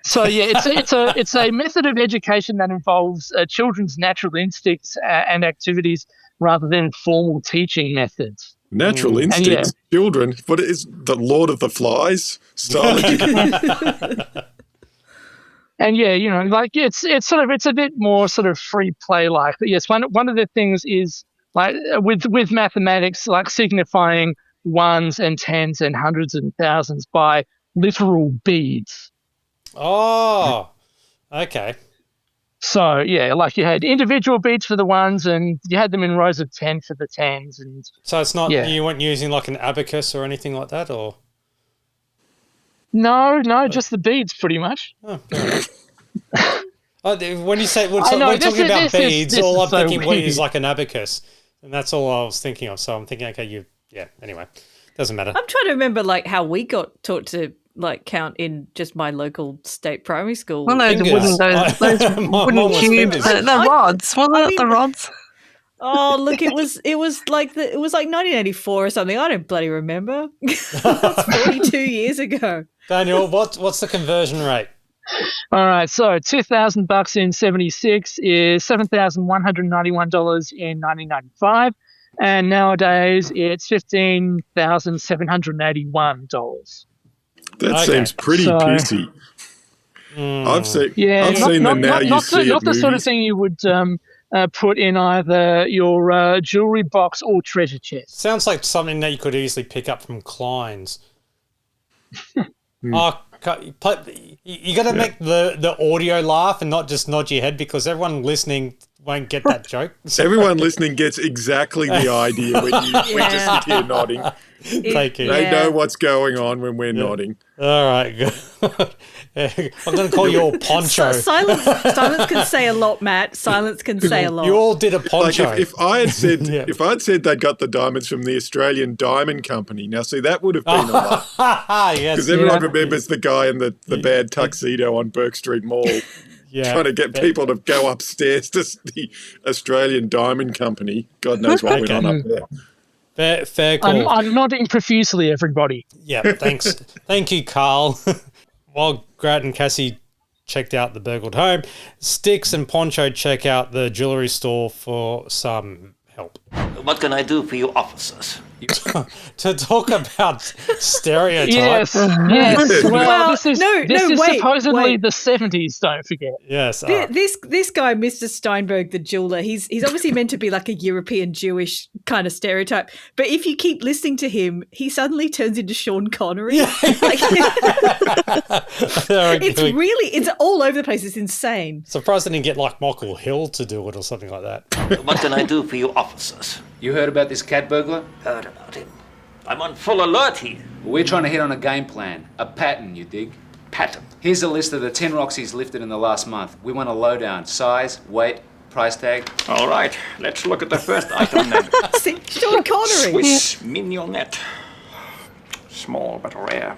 So it's a method of education that involves children's natural instincts and activities rather than formal teaching methods. Natural instincts, children. What is the Lord of the Flies style education? And it's a bit more sort of free play like. But yes, one of the things is like with mathematics, like signifying ones and tens and hundreds and thousands by literal beads. Oh, okay. So yeah, like you had individual beads for the ones, and you had them in rows of 10 for the tens. And so it's not you weren't using like an abacus or anything like that, or no, just the beads, pretty much. Oh, when you say when talking about beads, all I'm thinking what is like an abacus, and that's all I was thinking of. So I'm thinking, okay, anyway, doesn't matter. I'm trying to remember like how we got taught to like count in just my local state primary school. Well, no, those wooden cubes, the rods. Wasn't it the rods? Oh, look, it was like 1984 or something. I don't bloody remember. That's 42 years ago. Daniel, what's the conversion rate? All right, so $2,000 in '76 is $7,191 in 1995, and nowadays it's $15,781. That seems pretty pissy. I've seen them now. Not the sort of thing you would put in either your jewelry box or treasure chest. Sounds like something that you could easily pick up from Klein's. Oh, you got to make the audio laugh and not just nod your head, because everyone listening won't get that joke. Everyone listening gets exactly the idea when we just sit here nodding. They know what's going on when we're nodding. All right, good. I'm going to call you all Poncho. Silence can say a lot, Matt. Silence can say a lot. You all did a poncho. Like if I had said if I'd said they'd got the diamonds from the Australian Diamond Company, now see that would have been a lot. Yes, because everyone remembers the guy in the bad tuxedo on Burke Street Mall. Trying to get people to go upstairs to the Australian Diamond Company. God knows what went on up there. Fair call. I'm nodding profusely, everybody. Yeah, thanks. Thank you, Carl. While Grant and Cassie checked out the burgled home, Sticks and Poncho check out the jewellery store for some help. What can I do for you officers? To talk about stereotypes. Yes. Well, this is supposedly the 70s, don't forget. Yes. This guy, Mr. Steinberg, the jeweler, he's obviously meant to be like a European Jewish kind of stereotype. But if you keep listening to him, he suddenly turns into Sean Connery. It's all over the place. It's insane. Surprised they didn't get like Michael Hill to do it or something like that. What can I do for you officers? You heard about this cat burglar? Heard about him. I'm on full alert here. We're trying to hit on a game plan. A pattern, you dig? Pattern? Here's a list of the 10 rocks he's lifted in the last month. We want a lowdown. Size, weight, price tag. All right, let's look at the first item then. Sean Connery. Swiss mignonette. Small but rare.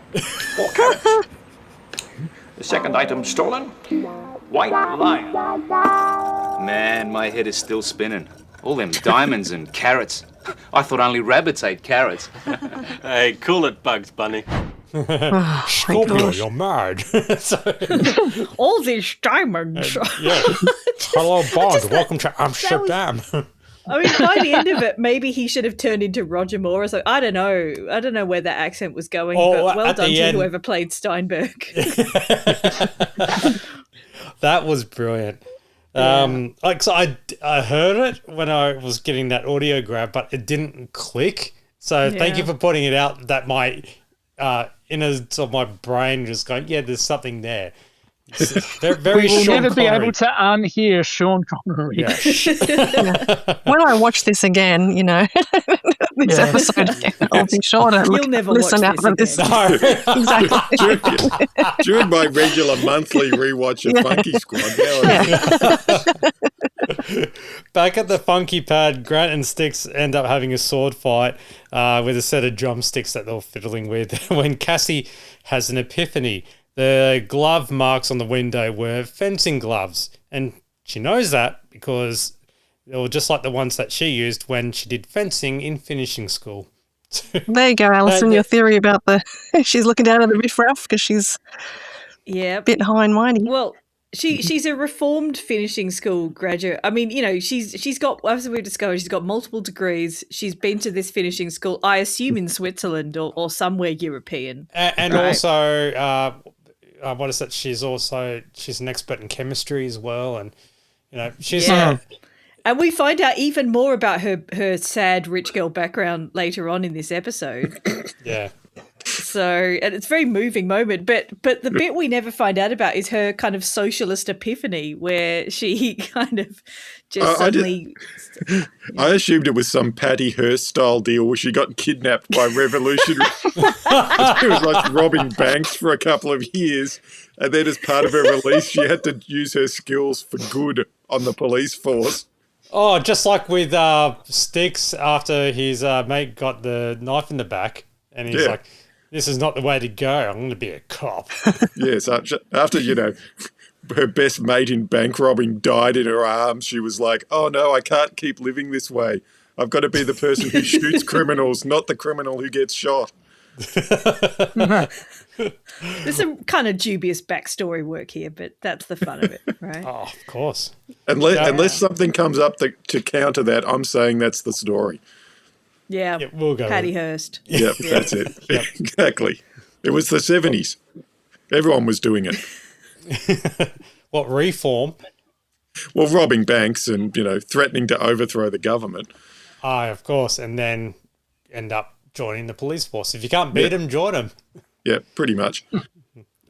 4 carats. The second item stolen. White lion. Man, my head is still spinning. All them diamonds and carrots. I thought only rabbits ate carrots. Hey, cool it, Bugs Bunny. Scorpio, you're mad. All these diamonds. Hello, Bond. Welcome to Amsterdam. I mean, by the end of it, maybe he should have turned into Roger Moore or something. I don't know. I don't know where that accent was going, but well done to whoever played Steinberg. That was brilliant. So I heard it when I was getting that audio grab, but it didn't click. So thank you for pointing it out. That my innards of my brain just going, there's something there. Very we will Sean never Connery. be able to unhear Sean Connery. When I watch this again, this episode again, I'll be sure to listen out for this. Exactly. During my regular monthly rewatch of Funky Squad. Back at the Funky Pad, Grant and Sticks end up having a sword fight with a set of drumsticks that they're fiddling with when Cassie has an epiphany. The glove marks on the window were fencing gloves, and she knows that because they were just like the ones that she used when she did fencing in finishing school. There you go, Alison, your theory about she's looking down at the riffraff because she's a bit high and mighty. Well, she's a reformed finishing school graduate. I mean, she's got, as we've discovered, she's got multiple degrees. She's been to this finishing school, I assume in Switzerland or somewhere European. And also... what is it? She's an expert in chemistry as well, and she's. And And we find out even more about her sad rich girl background later on in this episode. Yeah. So, and it's a very moving moment, but the bit we never find out about is her kind of socialist epiphany, where she kind of just suddenly. I assumed it was some Patty Hearst style deal where she got kidnapped by revolutionaries. She was like robbing banks for a couple of years, and then as part of her release, she had to use her skills for good on the police force. Oh, just like with Sticks after his mate got the knife in the back, and he's like, "This is not the way to go. I'm going to be a cop." Yes, after, her best mate in bank robbing died in her arms, she was like, "Oh no, I can't keep living this way. I've got to be the person who shoots criminals, not the criminal who gets shot." There's some kind of dubious backstory work here, but that's the fun of it, right? Oh, of course. Unless something comes up to counter that, I'm saying that's the story. Yeah, we'll go Patty Hearst. Yep, that's it. Yep. Exactly. It was the 70s. Everyone was doing it. What, reform? Well, robbing banks and, threatening to overthrow the government. Of course. And then end up joining the police force. If you can't beat them, join them. Yeah, pretty much.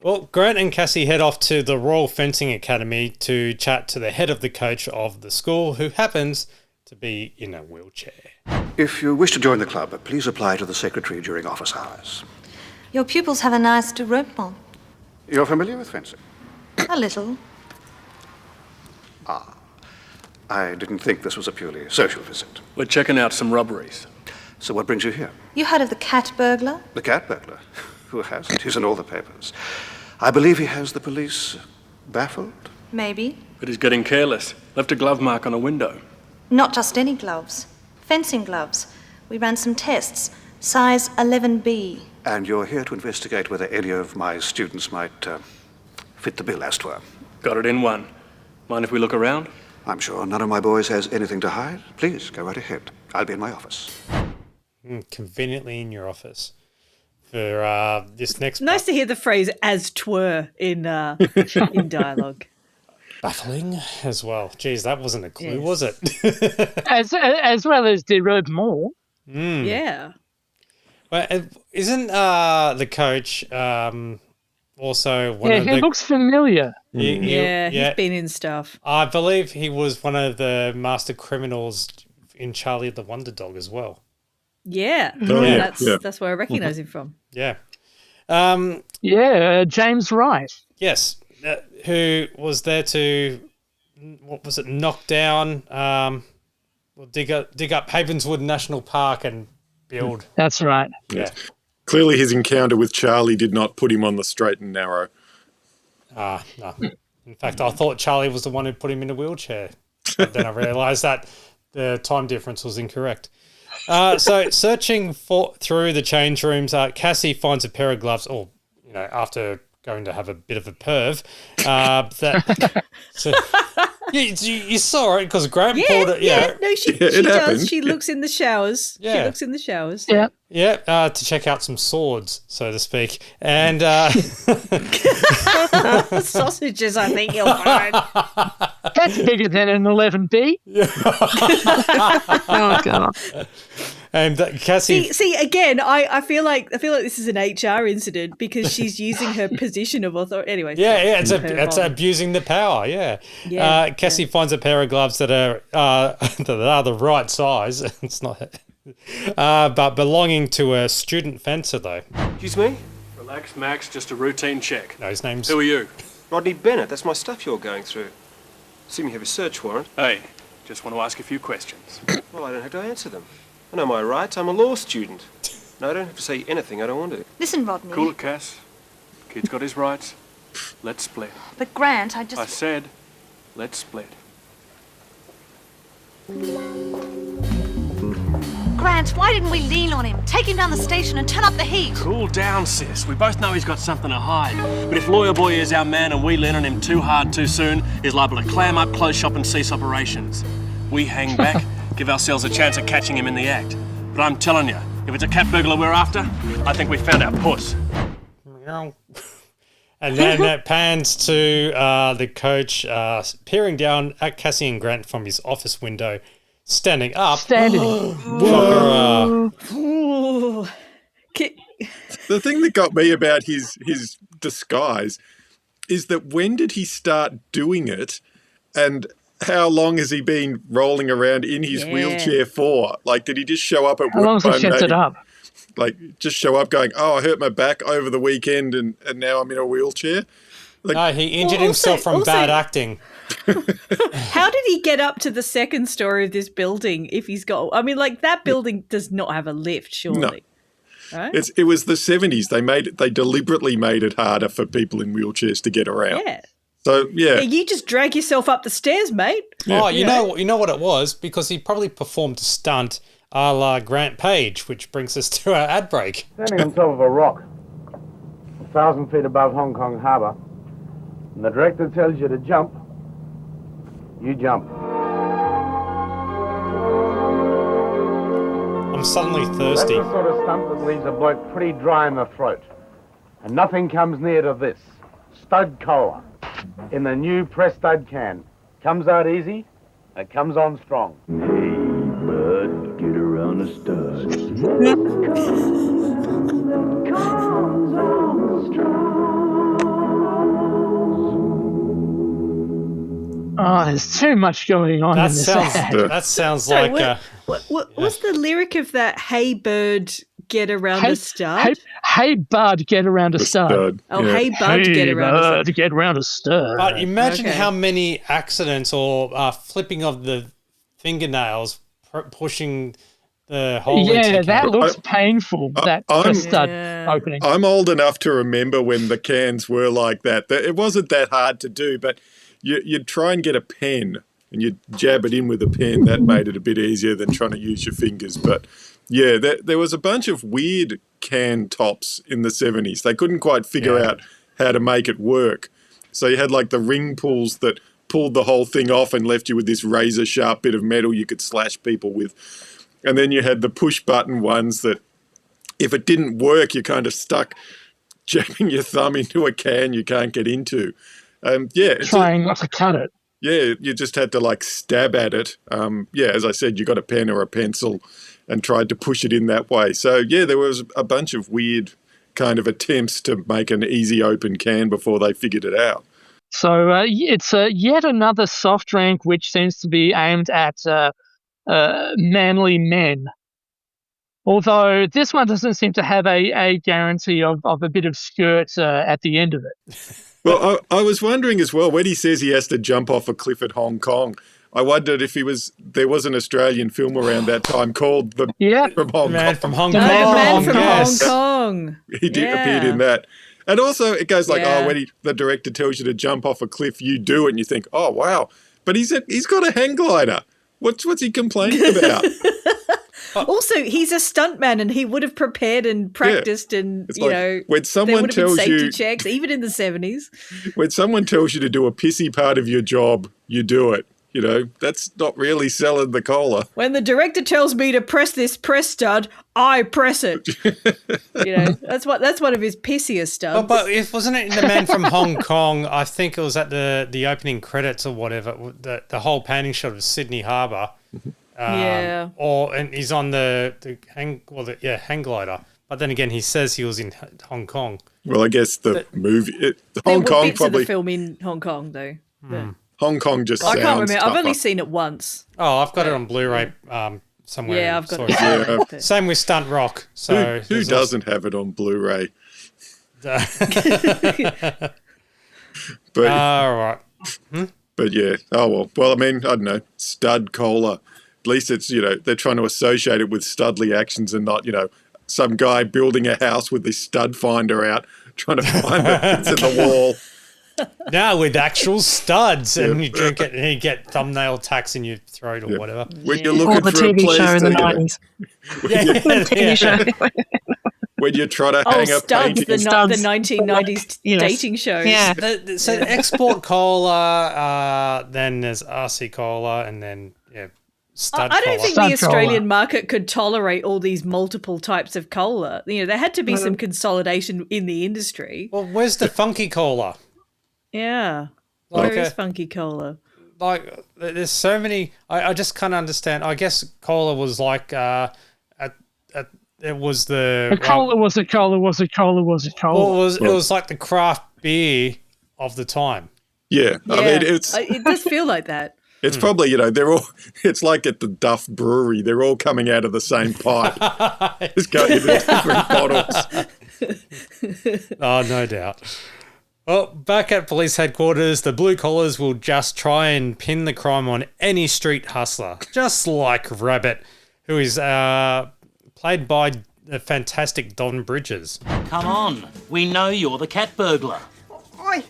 Well, Grant and Cassie head off to the Royal Fencing Academy to chat to the head of the coach of the school, who happens to be in a wheelchair. If you wish to join the club, please apply to the secretary during office hours. Your pupils have a nice développement. You're familiar with fencing? A little. I didn't think this was a purely social visit. We're checking out some robberies. So what brings you here? You heard of the cat burglar? The cat burglar? Who hasn't? He's in all the papers. I believe he has the police baffled. Maybe. But he's getting careless. Left a glove mark on a window. Not just any gloves. Fencing gloves. We ran some tests. Size 11B. And you're here to investigate whether any of my students might fit the bill, as 'twere. Got it in one. Mind if we look around? I'm sure none of my boys has anything to hide. Please, go right ahead. I'll be in my office. Conveniently in your office. For this next Nice to hear the phrase "as 'twere" in dialogue. Baffling as well. Geez, that wasn't a clue, was it? as well as développement. Yeah. Well, isn't the coach also one of the... he looks familiar. He's been in stuff. I believe he was one of the master criminals in Charlie the Wonder Dog as well. Yeah. Oh, that's where I recognise him from. Yeah. James Wright. Yes. Who was there to, knock down, dig up Havenswood National Park and build. That's right. Yeah. Clearly his encounter with Charlie did not put him on the straight and narrow. No. In fact, I thought Charlie was the one who put him in a wheelchair. But then I realised that the time difference was incorrect. So searching through the change rooms, Cassie finds a pair of gloves, after going to have a bit of a perv. You saw it because Grant pulled it. No, she does. She looks in the showers. Yeah. She looks in the showers. Yeah. Yeah, to check out some swords, so to speak. And sausages, I think you'll find. That's bigger than an 11B. Oh, God. And Cassie... See again, I feel like this is an HR incident because she's using her position of authority. Anyway. Yeah, it's abusing the power, yeah. Cassie finds a pair of gloves that are the right size. It's not... but belonging to a student fencer, though. Excuse me? Relax, Max. Just a routine check. No, his name's... Who are you? Rodney Bennett. That's my stuff you're going through. Assume you have a search warrant. Hey, just want to ask a few questions. Well, I don't have to answer them. I know my rights. I'm a law student. No, I don't have to say anything I don't want to. Listen, Rodney. Cool it, Cass. Kid's got his rights. Let's split. But Grant, I said, let's split. Grant, why didn't we lean on him? Take him down the station and turn up the heat. Cool down, sis. We both know he's got something to hide. But if Lawyer Boy is our man and we lean on him too hard too soon, he's liable to clam up, close shop and cease operations. We hang back, give ourselves a chance at catching him in the act. But I'm telling you, if it's a cat burglar we're after, I think we found our puss. And then it pans to the coach peering down at Cassian Grant from his office window, standing up. The thing that got me about his disguise is that when did he start doing it, and how long has he been rolling around in his wheelchair for? Like, did he just show up at work? How long has he kept it up? Like, just show up going, I hurt my back over the weekend and now I'm in a wheelchair? Like, no, he injured himself from bad acting. How did he get up to the second story of this building if he's got... I mean, like, that building does not have a lift, surely. No. Right? It was the 70s. They deliberately made it harder for people in wheelchairs to get around. Yeah. So, yeah. You just drag yourself up the stairs, mate. Yeah. Oh, you know what it was? Because he probably performed a stunt a la Grant Page, which brings us to our ad break. Standing on top of a rock, 1,000 feet above Hong Kong Harbour, and the director tells you to jump, you jump. I'm suddenly thirsty. That's the sort of stunt that leaves a bloke pretty dry in the throat. And nothing comes near to this. Stud Cola in the new Press Stud can. Comes out easy, it comes on strong. Hey, bud, get around the studs. Comes on strong. Oh, there's too much going on in this ad. That sounds like... What's the lyric of that? Hey, bird, get around a stud? Hey, bud, get around a stud. Oh, hey, bud, get around a stud. Get around a stud. But imagine how many accidents or flipping of the fingernails pushing the hole. Yeah, that looks painful, that stud opening. I'm old enough to remember when the cans were like that. It wasn't that hard to do, but you'd try and get a pen and you'd jab it in with a pen. That made it a bit easier than trying to use your fingers. But yeah, there was a bunch of weird can tops in the 70s. They couldn't quite figure out how to make it work. So you had like the ring pulls that pulled the whole thing off and left you with this razor sharp bit of metal you could slash people with. And then you had the push button ones that if it didn't work, you kind of stuck jamming your thumb into a can you can't get into. Trying not to cut it. Yeah, you just had to like stab at it. As I said, you got a pen or a pencil and tried to push it in that way. So yeah, there was a bunch of weird kind of attempts to make an easy open can before they figured it out. So it's yet another soft drink which seems to be aimed at manly men. Although this one doesn't seem to have a guarantee of a bit of skirt at the end of it. Well, I was wondering as well, when he says he has to jump off a cliff at Hong Kong, I wondered if there was an Australian film around that time called The Man from Hong Kong. Man from Hong Kong. The Man from Hong Kong. He appeared in that. And also it goes like, when the director tells you to jump off a cliff, you do it and you think, oh, wow. But he's got a hang glider. What's he complaining about? Also, he's a stuntman and he would have prepared and practiced and, when someone there would have been tells safety you, checks, even in the 70s. When someone tells you to do a pissy part of your job, you do it. That's not really selling the cola. When the director tells me to press this press stud, I press it. That's one of his pissiest studs. But wasn't it in The Man from Hong Kong? I think it was at the opening credits or whatever. The whole painting shot of Sydney Harbour. And he's on the hang glider. But then again, he says he was in Hong Kong. Well, I guess movie there Hong Kong were bits probably of the film in Hong Kong though. Hong Kong just I sounds can't remember. tougher. I've only seen it once. Oh, I've got it on Blu-ray somewhere. Yeah, I've got it. Same with Stunt Rock. So who doesn't have it on Blu-ray? But all right. But yeah. Oh well. I mean, I don't know. Stud Cola. At least it's they're trying to associate it with Studley actions and not some guy building a house with this stud finder out trying to find the bits in the wall. Now with actual studs, and you drink it, and you get thumbnail tacks in your throat or whatever. When you're looking the for a TV place show in the to, 90s. TV show. When you try to hang up Studs, paintings. the 1990s dating shows. Yeah. So Export Cola, then there's RC Cola, and then stud I don't collar. think the Australian market could tolerate all these multiple types of cola. There had to be some consolidation in the industry. Well, where's the funky cola? Yeah. Like Where is funky cola? Like, there's so many. I just can't understand. I guess cola was like it was the A cola was a cola was a cola was a cola. Well, it was like the craft beer of the time. Yeah, I mean, It does feel like that. It's probably, they're all, it's like at the Duff Brewery, they're all coming out of the same pipe. Just going into different bottles. Oh, no doubt. Well, back at police headquarters, the blue collars will just try and pin the crime on any street hustler, just like Rabbit, who is played by the fantastic Don Bridges. Come on, we know you're the cat burglar. I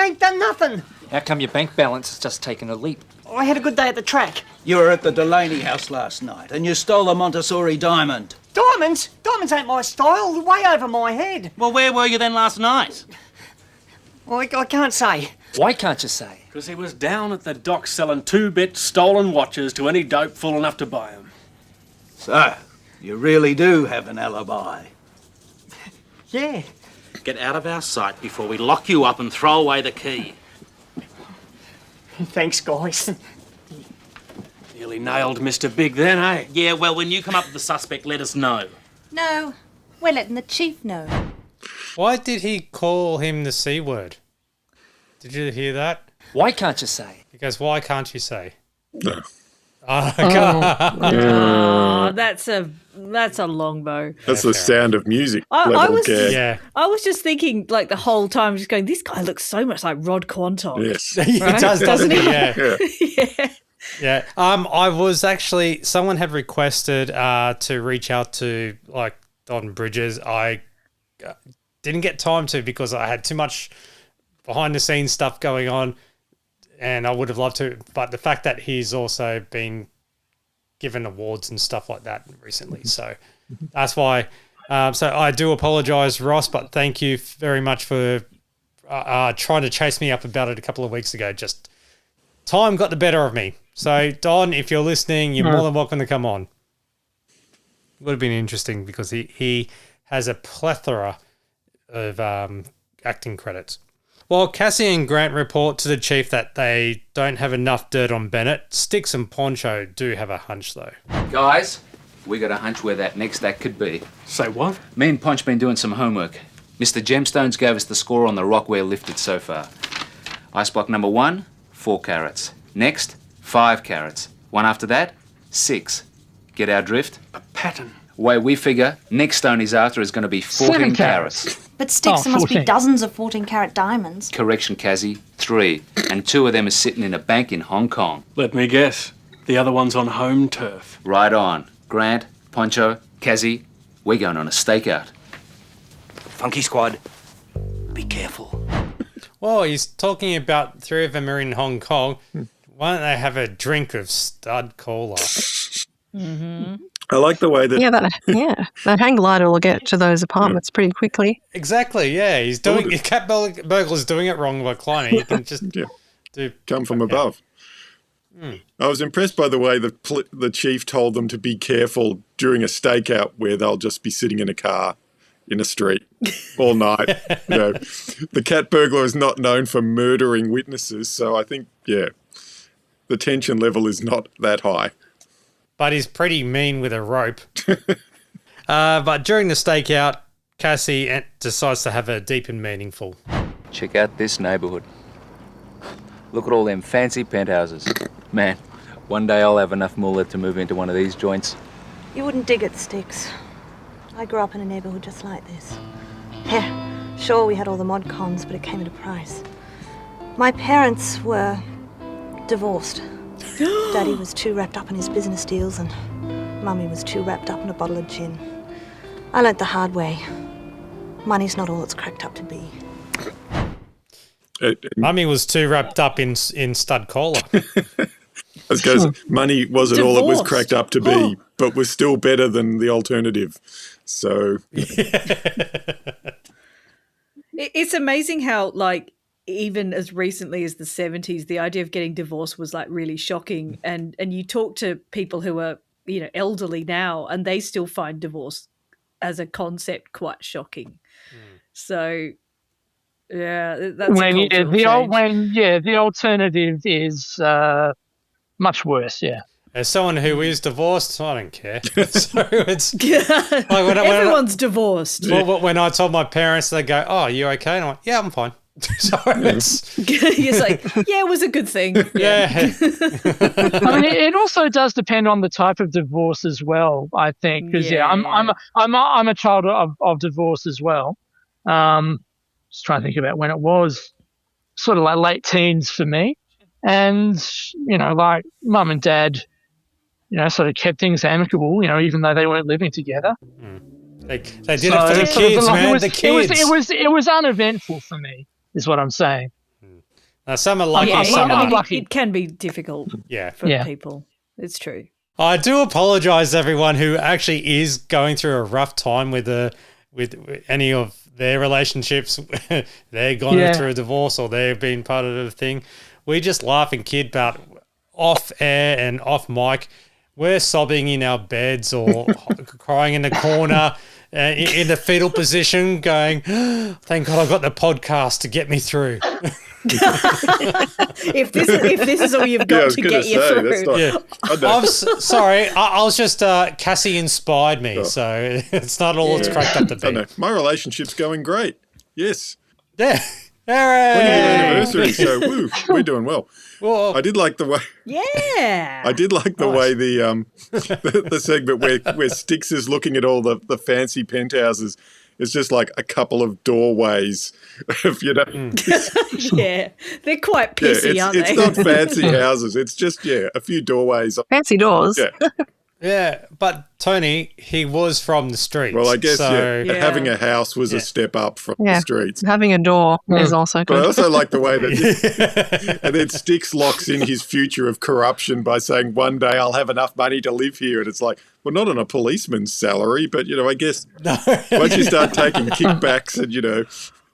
ain't done nothing. How come your bank balance has just taken a leap? I had a good day at the track. You were at the Delaney house last night and you stole a Montessori diamond. Diamonds? Diamonds ain't my style. They're way over my head. Well, where were you then last night? I can't say. Why can't you say? Because he was down at the dock selling 2-bit stolen watches to any dope fool enough to buy them. So, you really do have an alibi. Yeah. Get out of our sight before we lock you up and throw away the key. Thanks, guys. Nearly nailed Mr. Big then, eh? Yeah, well, when you come up with the suspect, let us know. No, we're letting the chief know. Why did he call him the C word? Did you hear that? Why can't you say? He goes, why can't you say? No. Oh, that's a longbow. That's the sound of music. I was just thinking, like, the whole time, just going, this guy looks so much like Rod Quantock. Yes. Right? He does, doesn't he? Yeah. Yeah. Yeah. I was actually, someone had requested to reach out to, like, Don Bridges. I didn't get time to because I had too much behind the scenes stuff going on. And I would have loved to, but the fact that he's also been given awards and stuff like that recently. So that's why. So I do apologise, Ross, but thank you very much for trying to chase me up about it a couple of weeks ago. Just time got the better of me. So, Don, if you're listening, you're more than welcome to come on. Would have been interesting because he has a plethora of acting credits. Well, Cassie and Grant report to the chief that they don't have enough dirt on Bennett. Sticks and Poncho do have a hunch, though. Guys, we got a hunch where that next act could be. Say what? Me and Ponch been doing some homework. Mr. Gemstones gave us the score on the rock we're lifted so far. Ice block number 1, 4 carats. Next, 5 carats. One after that, 6. Get our drift? A pattern. Way we figure, next stone he's after is going to be 14 carats. But Sticks, there must be dozens of 14-carat diamonds. Correction, Cassie, 3. And 2 of them are sitting in a bank in Hong Kong. Let me guess. The other one's on home turf. Right on. Grant, Poncho, Cassie, we're going on a stakeout. Funky squad, be careful. Well, he's talking about 3 of them are in Hong Kong. Why don't they have a drink of stud cola? Mm-hmm. I like the way that... that hang glider will get to those apartments pretty quickly. Exactly, yeah. He's doing... Cat Burglar's doing it wrong by climbing. He can just do... Come from above. I was impressed by the way the chief told them to be careful during a stakeout where they'll just be sitting in a car in a street all night. The cat burglar is not known for murdering witnesses, so I think, the tension level is not that high. But he's pretty mean with a rope. But during the stakeout, Cassie decides to have a deep and meaningful. Check out this neighbourhood. Look at all them fancy penthouses. Man, one day I'll have enough moolah to move into one of these joints. You wouldn't dig it, Sticks. I grew up in a neighbourhood just like this. Yeah, sure, we had all the mod cons, but it came at a price. My parents were divorced. Daddy was too wrapped up in his business deals and Mummy was too wrapped up in a bottle of gin. I learnt the hard way. Money's not all it's cracked up to be. Mummy was too wrapped up in stud cola. That's because money wasn't all it was cracked up to be, but was still better than the alternative. So... It's amazing how, like, even as recently as the 70s, the idea of getting divorced was like really shocking. And you talk to people who are, elderly now, and they still find divorce as a concept quite shocking. So, yeah, that's the alternative is much worse. Yeah. As someone who is divorced, I don't care. So it's everyone's divorced. Well, when I told my parents, they go, "Oh, you okay?" And I'm like, "Yeah, I'm fine." So it's like, yeah, it was a good thing. Yeah. I mean, it also does depend on the type of divorce as well. I think because I'm a child of divorce as well. Just trying to think about when it was, sort of like late teens for me, and like mum and dad, sort of kept things amicable. Even though they weren't living together. They did it for the kids, man. The kids. It was uneventful for me. Is what I'm saying. Some are lucky, some aren't. It can be difficult for people. It's true. I do apologise to everyone who actually is going through a rough time with any of their relationships. They're going through a divorce or they've been part of the thing. We just laugh and kid about off air and off mic. We're sobbing in our beds or crying in the corner. In the fetal position, going, thank God I've got the podcast to get me through. if this is all you've got to get you through. Sorry, I was just Cassie inspired me, so it's not all it's cracked up to be. My relationship's going great. Yes. Yeah. Hooray! 20th anniversary, so we're doing well. Well, I did like the way. Yeah. I did like the way the segment where Styx is looking at all the fancy penthouses. It's just like a couple of doorways of, Yeah, they're quite pissy, aren't they? It's not fancy houses. It's just a few doorways. Fancy doors. Yeah. Yeah, but Tony, he was from the streets. Well, I guess having a a house was a step up from the streets. Having a door is also good. But I also like the way that and then Styx locks in his future of corruption by saying one day I'll have enough money to live here, and it's like, well, not on a policeman's salary, but I guess once you start taking kickbacks and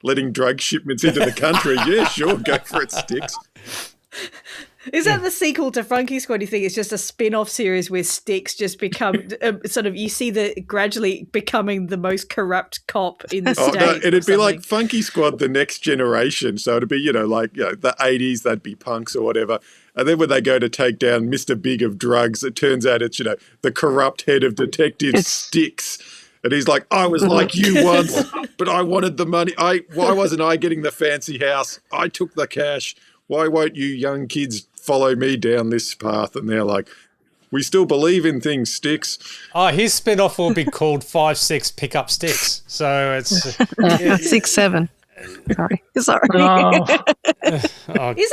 letting drug shipments into the country, sure, go for it, Styx. Is that the sequel to Funky Squad? You think it's just a spin-off series where Styx just become you see the gradually becoming the most corrupt cop in the state? No, it'd be like Funky Squad, the next generation. So it'd be, the 80s, they'd be punks or whatever. And then when they go to take down Mr. Big of drugs, it turns out it's, the corrupt head of detectives, Styx. And he's like, I was like you once, but I wanted the money. Why wasn't I getting the fancy house? I took the cash. Why won't you young kids follow me down this path? And they're like, we still believe in things, Styx. Oh, his spin-off will be called 5-6 Pick Up Styx. So it's 6-7. Sorry. Isn't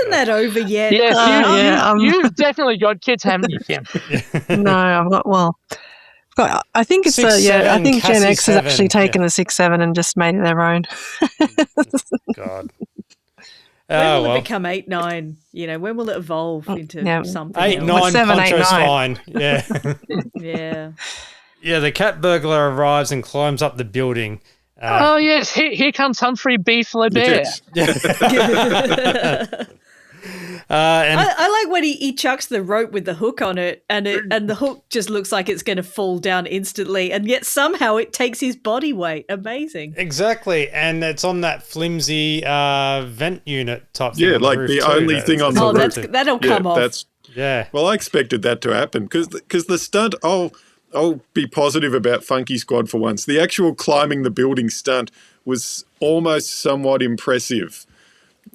that over yet? Yes, you've definitely got kids, haven't you, Kim? No, I've got, I think it's I think Gen X has actually taken the 6-7 and just made it their own. God. When will it become 8-9? When will it evolve into something? 8-9, 7, Poncho's 8, 9. fine. Yeah. Yeah. Yeah, the cat burglar arrives and climbs up the building. Oh, yes. Here comes Humphrey Beef LeBear. I like when he chucks the rope with the hook on it, and the hook just looks like it's going to fall down instantly, and yet somehow it takes his body weight. Amazing. Exactly, and it's on that flimsy vent unit type thing. Yeah, like the only thing on the roof. That'll come off. Well, I expected that to happen because the stunt. I'll be positive about Funky Squad for once. The actual climbing the building stunt was almost somewhat impressive.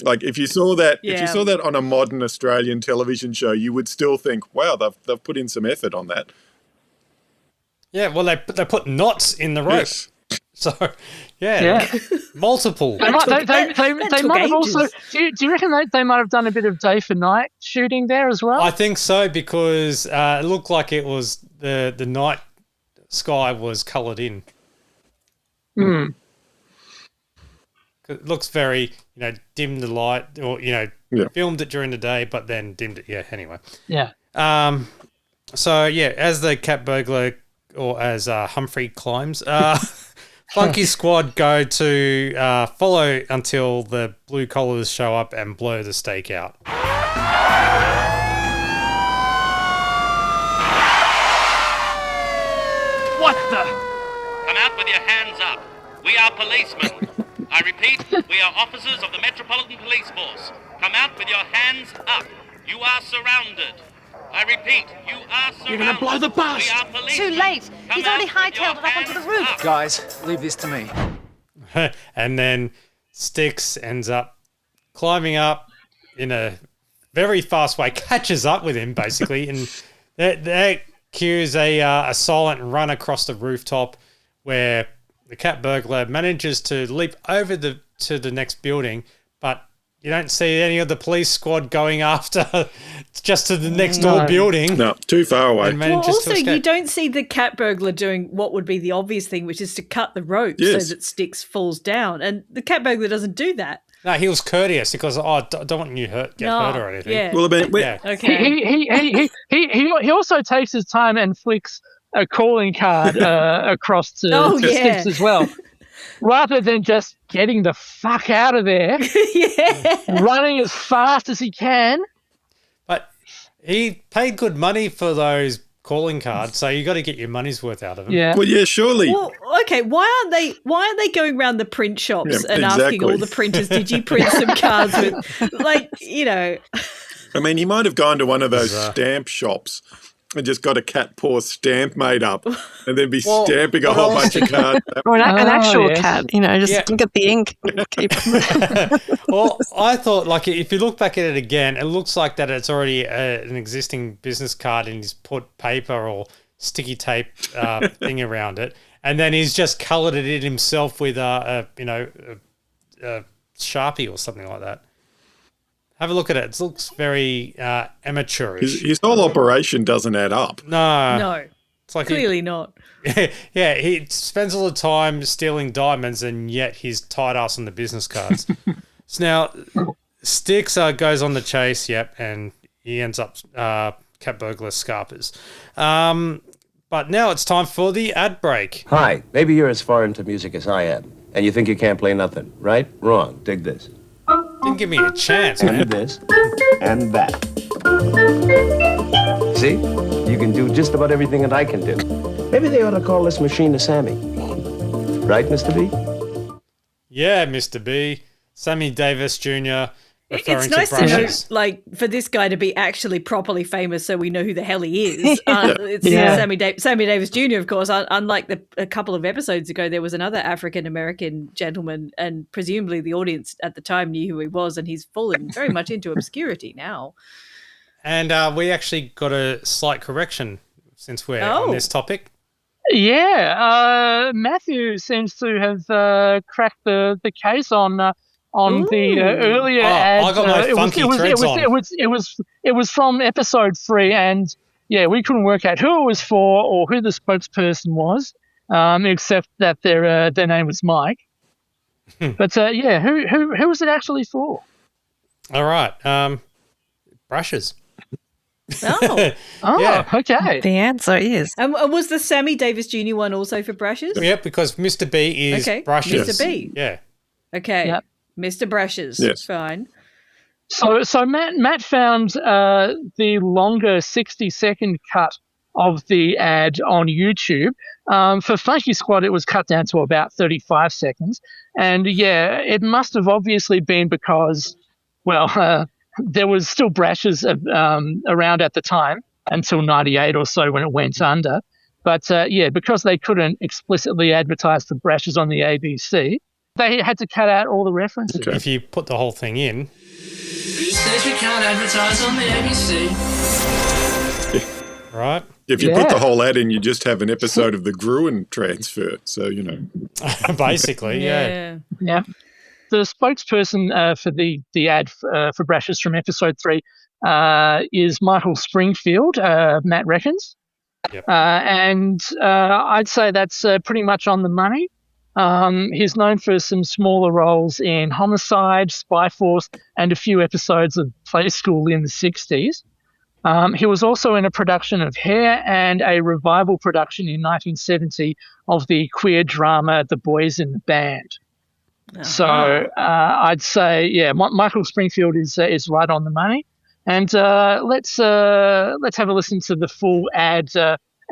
Like if you saw that, on a modern Australian television show, you would still think, "Wow, they've put in some effort on that." Yeah, well, they put knots in the rope, so multiple. They might have also. Do you reckon they might have done a bit of day for night shooting there as well? I think so because it looked like it was the night sky was coloured in. Hmm. It looks very, dimmed the light or, filmed it during the day, but then dimmed it. Yeah, anyway. Yeah. So, as the cat burglar or as Humphrey climbs, Funky Squad go to follow until the blue collars show up and blow the steak out. What the? Come out with your hands up. We are policemen. I repeat, we are officers of the Metropolitan Police Force. Come out with your hands up. You are surrounded. I repeat, you are surrounded. You're gonna blow the bus. We are policemen. Too late. Come He's already out with your hightailed it up onto the hands roof. up. Guys, leave this to me. And then Styx ends up climbing up in a very fast way, catches up with him basically, and that cues a silent run across the rooftop where the cat burglar manages to leap over to the next building, but you don't see any of the police squad going after just to the next door building. No, too far away. Well, also, you don't see the cat burglar doing what would be the obvious thing, which is to cut the rope so that Styx falls down. And the cat burglar doesn't do that. No, he was courteous because I don't want you get hurt or anything. Yeah. Well, Okay. He also takes his time and flicks a calling card across to Styx as well, rather than just getting the fuck out of there, running as fast as he can. But he paid good money for those calling cards, so you got to get your money's worth out of them. Yeah. Well, yeah, surely. Well, okay, why aren't they going around the print shops and asking all the printers, did you print some cards with, like, you know? I mean, he might have gone to one of those stamp shops and just got a cat paw stamp made up and then be stamping a whole bunch of cards. Or an actual cat, just get the ink. Well, I thought, like, if you look back at it again, it looks like that it's already an existing business card and he's put paper or sticky tape thing around it. And then he's just coloured it in himself with a Sharpie or something like that. Have a look at it. It looks very amateurish. His whole operation doesn't add up. No. It's like clearly not. Yeah, he spends all the time stealing diamonds and yet he's tight ass on the business cards. So now Styx goes on the chase, and he ends up cat burglar Scarpers. But now it's time for the ad break. Hi, maybe you're as far into music as I am, and you think you can't play nothing, right? Wrong. Dig this. Didn't give me a chance, man. And this, and that. See? You can do just about everything that I can do. Maybe they ought to call this machine a Sammy. Right, Mr. B? Yeah, Mr. B. Sammy Davis Jr. It's nice to know, like, for this guy to be actually properly famous so we know who the hell he is. It's Sammy Davis Jr., of course. Unlike a couple of episodes ago, there was another African-American gentleman, and presumably the audience at the time knew who he was, and he's fallen very much into obscurity now. And we actually got a slight correction since we're on this topic. Yeah, Matthew seems to have cracked the case on the earlier ad. I got my funky threads on. It was from episode 3, and we couldn't work out who it was for or who the spokesperson was, except that their name was Mike. But who was it actually for? All right, brushes. Oh, okay. The answer is. And was the Sammy Davis Jr. one also for brushes? Yep, because Mr. B is brushes. Mr. B. Yeah. Okay. Yep. Mr. Brushes. Yes. Fine. So Matt found the longer 60-second cut of the ad on YouTube. For Funky Squad, it was cut down to about 35 seconds. And it must have obviously been because, there was still brushes around at the time until 98 or so when it went under. But because they couldn't explicitly advertise the brushes on the ABC, they had to cut out all the references. Okay. If you put the whole thing in. Who says we can't advertise on the ABC? Right. If you put the whole ad in, you just have an episode of the Gruen transfer. So, Basically, Yeah. The spokesperson for the ad for brushes from episode 3 is Michael Springfield, Matt reckons. Yep. And I'd say that's pretty much on the money. He's known for some smaller roles in Homicide, Spy Force, and a few episodes of Play School in the 60s. He was also in a production of Hair and a revival production in 1970 of the queer drama The Boys in the Band. So I'd say, Michael Springfield is right on the money. And let's have a listen to the full ad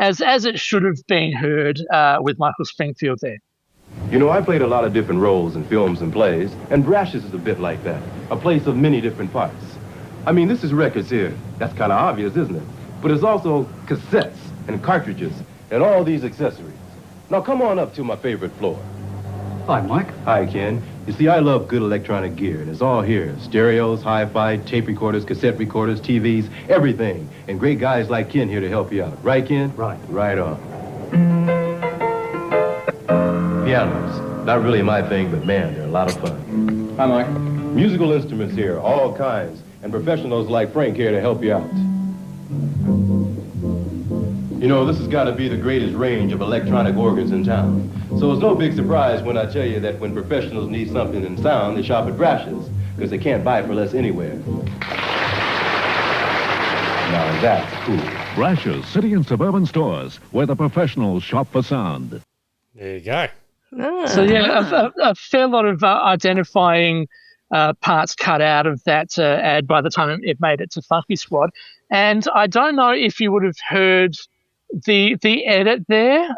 as it should have been heard with Michael Springfield there. You know, I played a lot of different roles in films and plays, and Brashes is a bit like that, a place of many different parts. I mean, this is records here. That's kind of obvious, isn't it? But it's also cassettes and cartridges and all these accessories. Now come on up to my favorite floor. Hi, Mike. Hi, Ken. You see, I love good electronic gear, and it's all here. Stereos, hi-fi, tape recorders, cassette recorders, TVs, everything. And great guys like Ken here to help you out. Right, Ken? Right. Right on. Pianos. Not really my thing, but man, they're a lot of fun. Hi, Mike. Musical instruments here, all kinds. And professionals like Frank here to help you out. You know, this has got to be the greatest range of electronic organs in town. So it's no big surprise when I tell you that when professionals need something in sound, they shop at Brashes, because they can't buy for less anywhere. Now that's cool. Brashes, city and suburban stores, where the professionals shop for sound. There you go. So yeah, a fair lot of identifying parts cut out of that ad by the time it made it to Funky Squad. And I don't know if you would have heard the edit there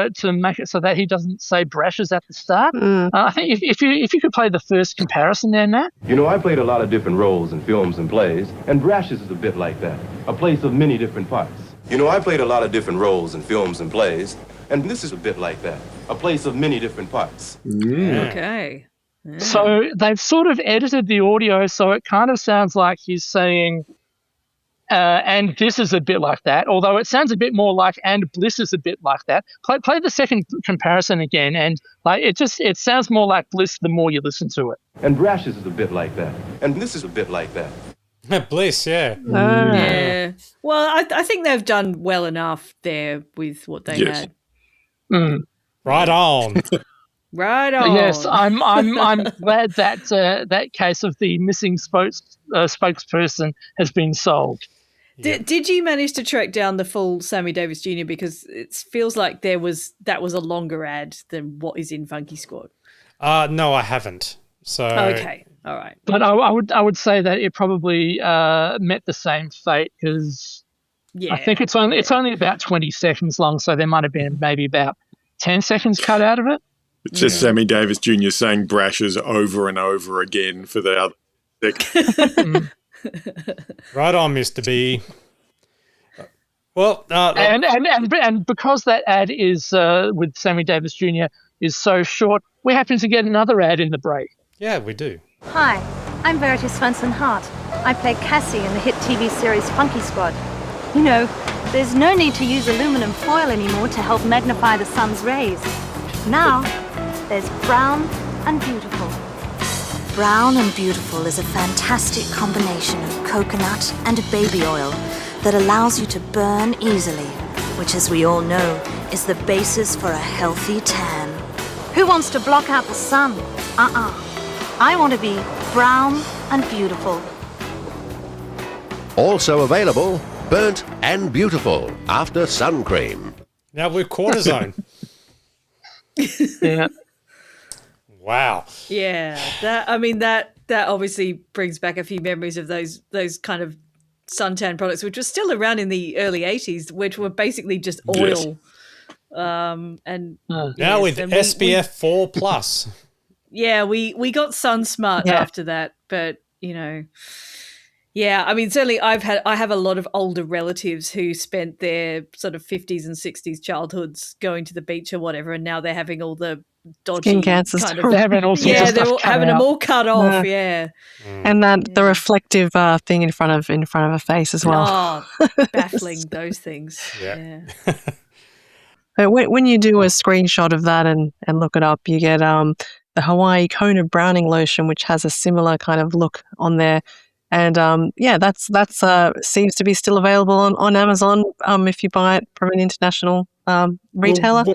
to make it so that he doesn't say Brashes at the start. I think if you could play the first comparison there, Matt. You know, I played a lot of different roles in films and plays, and Brashes is a bit like that, a place of many different parts. You know, I played a lot of different roles in films and plays, and this is a bit like that, a place of many different parts. Okay. Yeah. So they've sort of edited the audio so it kind of sounds like he's saying, and this is a bit like that, although it sounds a bit more like, and Bliss is a bit like that. Play the second comparison again, and it sounds more like Bliss the more you listen to it. And Brashes is a bit like that, and this is a bit like that. Bliss, yeah. Yeah. Well, I think they've done well enough there with what they had. Right on. Right on. Yes, I'm glad that that case of the missing spokesperson has been solved. Did you manage to track down the full Sammy Davis Jr. because it feels like that was a longer ad than what is in Funky Squad? No, I haven't. So okay, all right. But I would say that it probably met the same fate because I think it's only about 20 seconds long, so there might have been maybe about 10 seconds cut out of it. It's just Sammy Davis Jr. saying Brashes over and over again for the other second. Right on, Mr. B. Well, and because that ad is with Sammy Davis Jr. is so short, we happen to get another ad in the break. Yeah, we do. Hi, I'm Verity Swanson-Hart. I play Cassie in the hit TV series Funky Squad. You know, there's no need to use aluminum foil anymore to help magnify the sun's rays. Now, there's Brown and Beautiful. Brown and Beautiful is a fantastic combination of coconut and baby oil that allows you to burn easily, which, as we all know, is the basis for a healthy tan. Who wants to block out the sun? I want to be brown and beautiful. Also available, Burnt and Beautiful After Sun Cream. Now we're cortisone. Yeah. Wow. Yeah, that obviously brings back a few memories of those kind of suntan products, which were still around in the early 80s, which were basically just oil. Yes. Now with SPF 4+. Yeah, we got SunSmart after that, but yeah, I mean, certainly I have a lot of older relatives who spent their sort of 50s and 60s childhoods going to the beach or whatever, and now they're having all the dodgy skin cancers. kind of, they're having all sorts of they're stuff having them all cut off. And the reflective thing in front of a face as well. Oh, baffling those things. Yeah. But when you do a screenshot of that and look it up, you get the Hawaii Kona Browning lotion, which has a similar kind of look on there. And that's seems to be still available on Amazon if you buy it from an international retailer.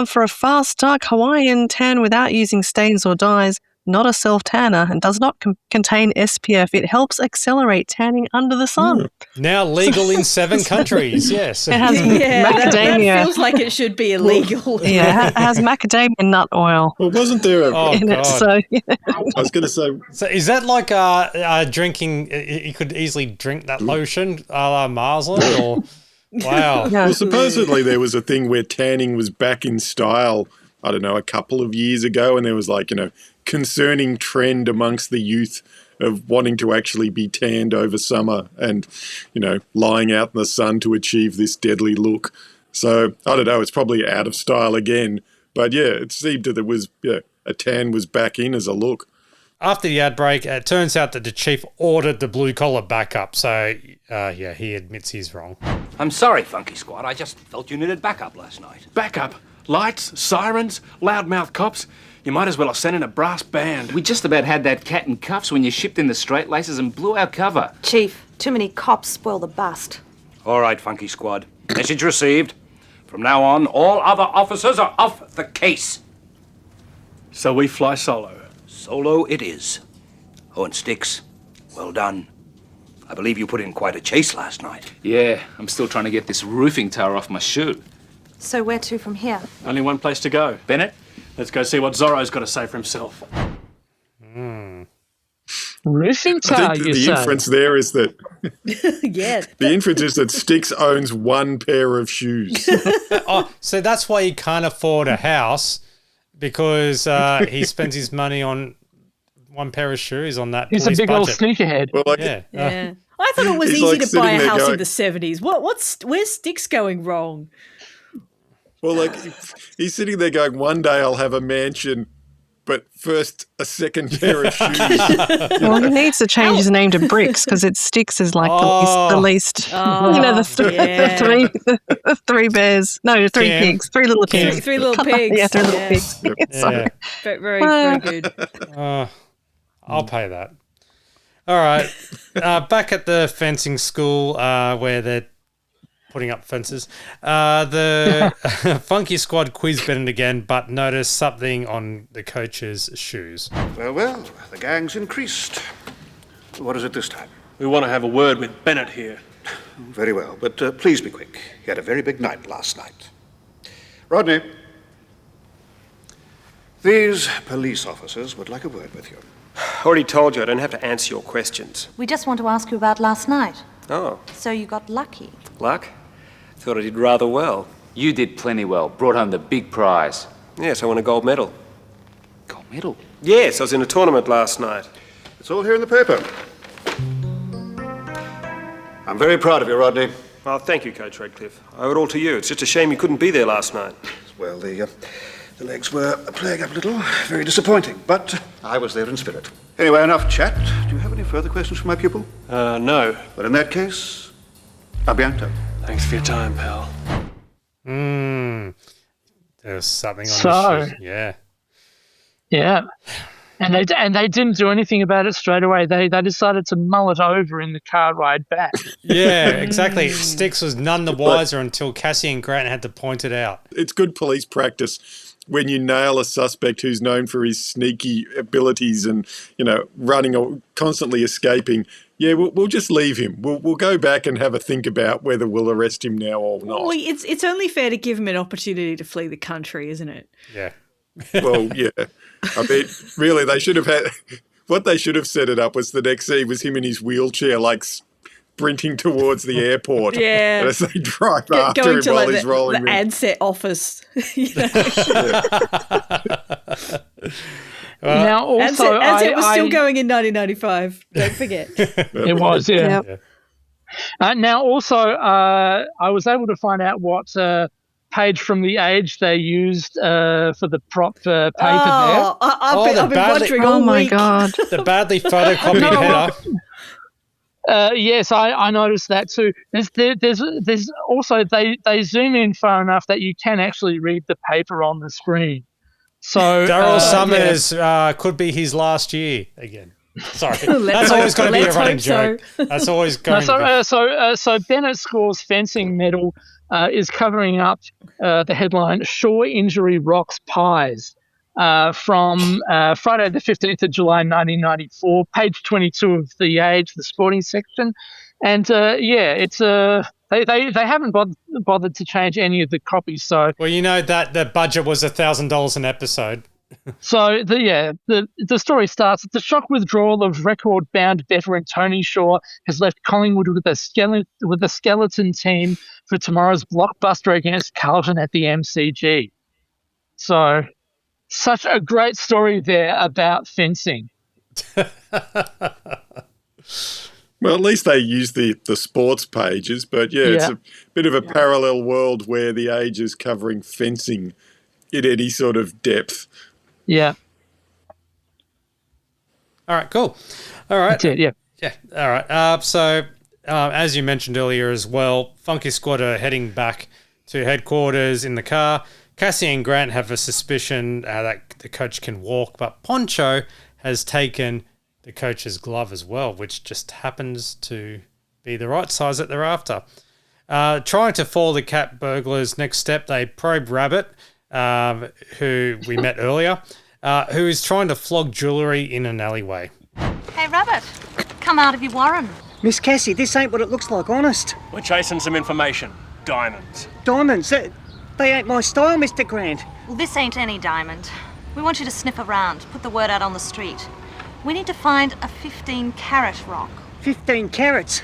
For a fast, dark Hawaiian tan without using stains or dyes, not a self-tanner, and does not contain SPF. It helps accelerate tanning under the sun. Now legal in 7 countries, yes. It has macadamia. That feels like it should be illegal. Yeah, it has macadamia nut oil. Well, wasn't there in it? So, I was going to say... So is that like drinking... You could easily drink that lotion a la Marsland, or... Wow. Well, supposedly there was a thing where tanning was back in style, I don't know, a couple of years ago, and there was like, concerning trend amongst the youth of wanting to actually be tanned over summer and, lying out in the sun to achieve this deadly look. So, I don't know, it's probably out of style again. But yeah, it seemed that a tan was back in as a look. After the ad break, it turns out that the chief ordered the blue collar back up. So, he admits he's wrong. I'm sorry, Funky Squad. I just felt you needed backup last night. Backup? Lights? Sirens? Loudmouth cops? You might as well have sent in a brass band. We just about had that cat in cuffs when you shipped in the straight laces and blew our cover. Chief, too many cops spoil the bust. All right, Funky Squad. Message received. From now on, all other officers are off the case. So we fly solo. Solo it is. Oh, and Sticks, well done. I believe you put in quite a chase last night. Yeah, I'm still trying to get this roofing tower off my shoe. So where to from here? Only one place to go. Bennett? Let's go see what Zorro's got to say for himself. Roofing tower, I think the inference there is that... Yeah. The inference is that Sticks owns one pair of shoes. So that's why he can't afford a house, because he spends his money on one pair of shoes on that. He's a big old sneakerhead. Well, Yeah. I thought it was He's easy like to buy a sitting there house in going- the 70s. Where's Sticks going wrong? Well, he's sitting there going, one day I'll have a mansion, but first a second pair of shoes. Well, he needs to change his name to Bricks because it Sticks is like the least. Oh, the three bears. No, three pigs. Three little pigs. Three little pigs. Yeah, three little pigs. Sorry. Very, very good. I'll pay that. All right. Back at the fencing school where they're putting up fences, the Funky Squad quiz Bennett again, but noticed something on the coach's shoes. Well, the gang's increased. What is it this time? We want to have a word with Bennett here. Very well, but please be quick. He had a very big night last night. Rodney, these police officers would like a word with you. Already told you I don't have to answer your questions. We just want to ask you about last night. Oh, So you got lucky. luck? Thought I did rather well. You did plenty well. Brought home the big prize. Yes, I won a gold medal. Gold medal? Yes, I was in a tournament last night. It's all here in the paper. I'm very proud of you, Rodney. Well, thank you, Coach Redcliffe. I owe it all to you. It's just a shame you couldn't be there last night. Well, the legs were playing up a little. Very disappointing, but I was there in spirit. Anyway, enough chat. Do you have any further questions for my pupil? No. Well, in that case, a bientôt. Thanks for your time, pal. There's something on So- his shoes. Yeah. Yeah. And they didn't do anything about it straight away. They decided to mull it over in the car ride back. Yeah, exactly. Sticks was none the wiser until Cassie and Grant had to point it out. It's good police practice when you nail a suspect who's known for his sneaky abilities and, running or constantly escaping. Yeah, we'll just leave him. We'll go back and have a think about whether we'll arrest him now or not. Well, it's only fair to give him an opportunity to flee the country, isn't it? Yeah. Well, yeah. I mean, really, they should have had... What they should have set it up was the next scene was him in his wheelchair, like sprinting towards the airport. Yeah. And as they drive after Going him to while he's rolling the in. ADSET office. Now, also, ADSET was still I- going in 1995. Don't forget. It was, yeah. Now, also, I was able to find out what page from The Age they used for the prop paper there. I've been wondering all week. The badly photocopied header. Yes, I noticed that too. There's also they zoom in far enough that you can actually read the paper on the screen. So Daryl Summers could be his last year again. Sorry, that's always going to be a running joke. That's always going to be. So Bennett scores fencing medal is covering up the headline "Shore Injury Rocks Pies." from Friday the 15th of July 1994, page 22 of The Age, the sporting section. And it's they haven't bothered to change any of the copies. So well, you know that the budget was $1,000 an episode. So the story starts. The shock withdrawal of record-bound veteran Tony Shaw has left Collingwood with a skeleton team for tomorrow's blockbuster against Carlton at the MCG. So, such a great story there about fencing. Well, at least they use the sports pages, but it's a bit of a parallel world where The Age is covering fencing in any sort of depth. Yeah. All right, cool. All right. That's it, yeah. Yeah, all right. So, as you mentioned earlier as well, Funky Squad are heading back to headquarters in the car. Cassie and Grant have a suspicion that the coach can walk, but Poncho has taken the coach's glove as well, which just happens to be the right size that they're after. Trying to foil the cat burglars' next step, they probe Rabbit, who we met earlier, who is trying to flog jewellery in an alleyway. Hey, Rabbit, come out of your warren. Miss Cassie, this ain't what it looks like, honest. We're chasing some information. Diamonds. Diamonds? They ain't my style, Mr. Grant. Well, this ain't any diamond. We want you to sniff around, put the word out on the street. We need to find a 15-carat rock. 15 carats?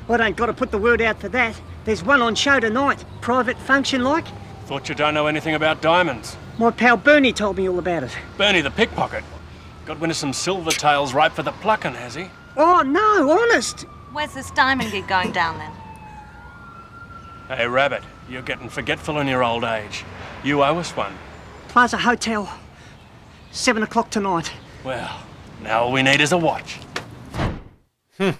I ain't got to put the word out for that. There's one on show tonight. Private function like. Thought you don't know anything about diamonds. My pal Bernie told me all about it. Bernie the pickpocket. Got wind of some silver tails ripe for the plucking, has he? Oh, no, honest. Where's this diamond gig going down then? Hey, Rabbit, you're getting forgetful in your old age. You owe us one. Plaza Hotel. 7 o'clock tonight. Well, now all we need is a watch. Now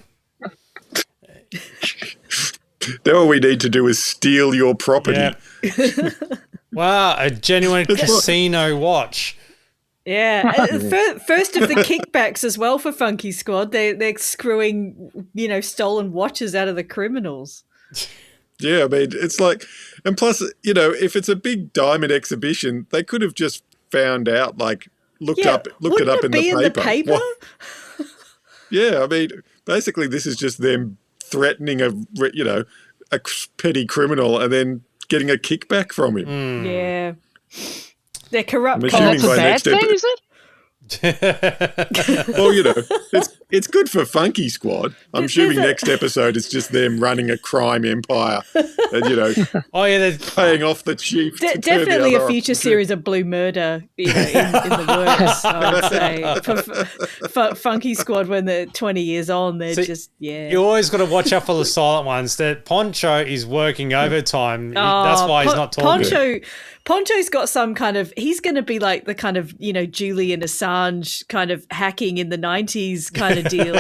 all we need to do is steal your property. Yeah. Wow, a genuine casino watch. Yeah, first of the kickbacks as well for Funky Squad. They're screwing, stolen watches out of the criminals. Yeah, I mean, it's like, and plus, if it's a big diamond exhibition, they could have just found out, looked it up in the paper. Yeah, I mean, basically, this is just them threatening a petty criminal and then getting a kickback from him. Yeah. They're corrupt. That's a bad thing, is it? Well, it's good for Funky Squad. I'm assuming next episode it's just them running a crime empire and, paying off the chief. Definitely a future series of Blue Murder in the works, I would say. For Funky Squad, when they're 20 years on, they're You always got to watch out for the silent ones. That Poncho is working overtime. That's why he's not talking. Poncho's got some kind of, he's going to be like the kind of, Julian Assange kind of hacking in the 90s kind of deal.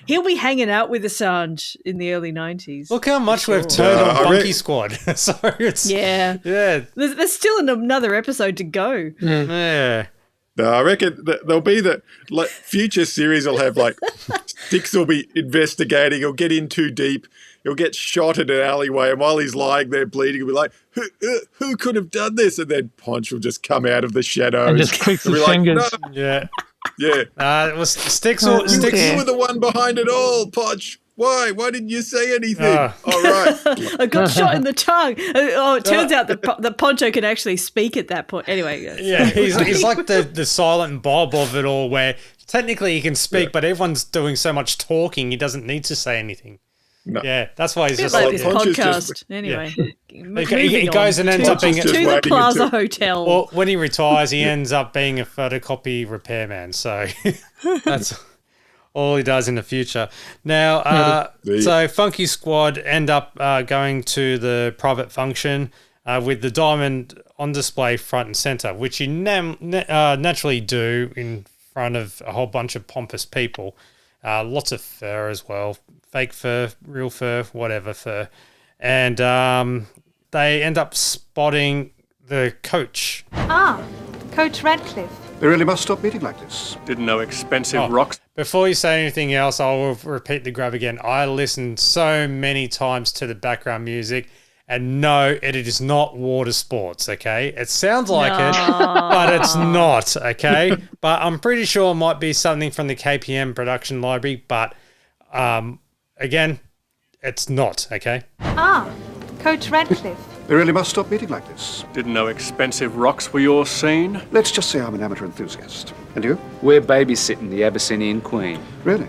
He'll be hanging out with Assange in the early 90s. Look how much we've turned on Funky Squad. So it's, yeah. There's still another episode to go. Yeah. No, I reckon there'll be future series will have Sticks will be investigating, he'll get in too deep, he'll get shot in an alleyway, and while he's lying there bleeding, he'll be like, who could have done this? And then Ponch will just come out of the shadows. And just clicks his fingers. No. Yeah. Yeah. It was Sticks. You were the one behind it all, Ponch. Why? Why didn't you say anything? All right. I got shot in the tongue. It turns out that Poncho can actually speak at that point. Anyway. Yeah, he's like the silent Bob of it all, where technically he can speak, but everyone's doing so much talking, he doesn't need to say anything. No. Yeah, that's why he's just like this podcast. Anyway, he goes and ends up being to the Plaza Hotel. Or when he retires, he ends up being a photocopy repairman. So that's all he does in the future. Now, so Funky Squad end up going to the private function with the diamond on display front and center, which you naturally do in front of a whole bunch of pompous people. Lots of fur as well. Fake fur, real fur, whatever fur. And they end up spotting the coach. Coach Radcliffe. We really must stop meeting like this. Didn't know expensive rocks. Before you say anything else, I'll repeat the grab again. I listened so many times to the background music, And no, it is not water sports, okay? It sounds like it, but it's not, okay? But I'm pretty sure it might be something from the KPM production library, but again, it's not, okay? Ah, Coach Radcliffe. We really must stop meeting like this. Didn't know expensive rocks were your scene. Let's just say I'm an amateur enthusiast. And you? We're babysitting the Abyssinian Queen. Really?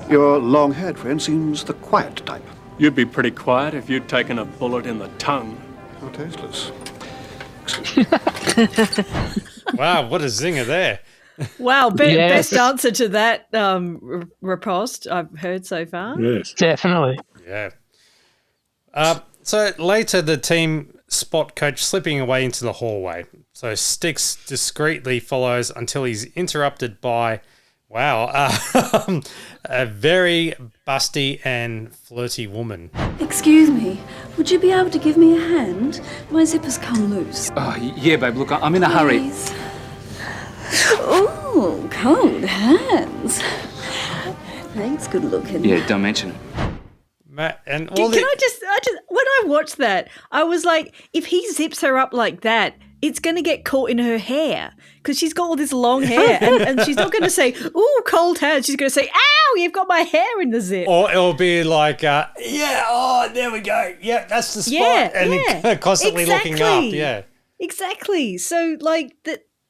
Your long-haired friend seems the quiet type. You'd be pretty quiet if you'd taken a bullet in the tongue. How tasteless. Wow, what a zinger there. Wow, best answer to that riposte I've heard so far. Yes. Definitely. Yeah. So later, the team spot Coach slipping away into the hallway. So Styx discreetly follows until he's interrupted by, a very busty and flirty woman. Excuse me, would you be able to give me a hand? My zipper's come loose. Oh, yeah, babe, look, I'm in a hurry. Please. Oh, cold hands. Thanks, good looking. Yeah, don't mention it. And Can I just, when I watched that, I was like, if he zips her up like that, it's going to get caught in her hair because she's got all this long hair and she's not going to say, ooh, cold hands. She's going to say, ow, you've got my hair in the zip. Or it'll be like, there we go. Yeah, that's the spot. And constantly looking up. Yeah. Exactly. So, like,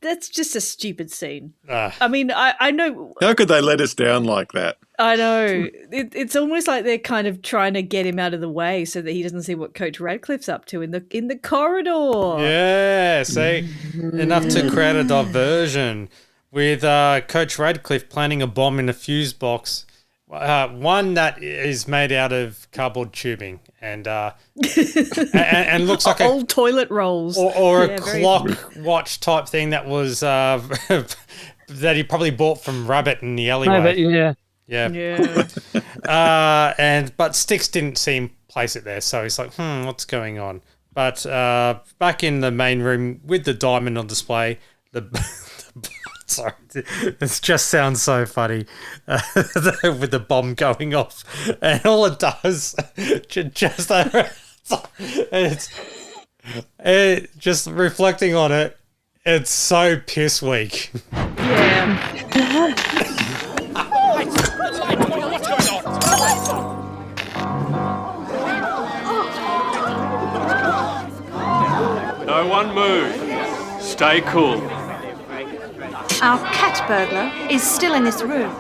that's just a stupid scene. Ah. I mean, I know. How could they let us down like that? I know. It's almost like they're kind of trying to get him out of the way so that he doesn't see what Coach Radcliffe's up to in the corridor. Yeah, see? Enough to create a diversion with Coach Radcliffe planning a bomb in a fuse box. One that is made out of cardboard tubing and looks like old toilet rolls or a clock watch type thing that was that he probably bought from Rabbit in the alleyway. But Styx didn't see him place it there, so he's like, what's going on? But back in the main room with the diamond on display, sorry, it just sounds so funny with the bomb going off, and all it does just reflecting on it, it's so piss weak. No one move. Stay cool. Our cat burglar is still in this room.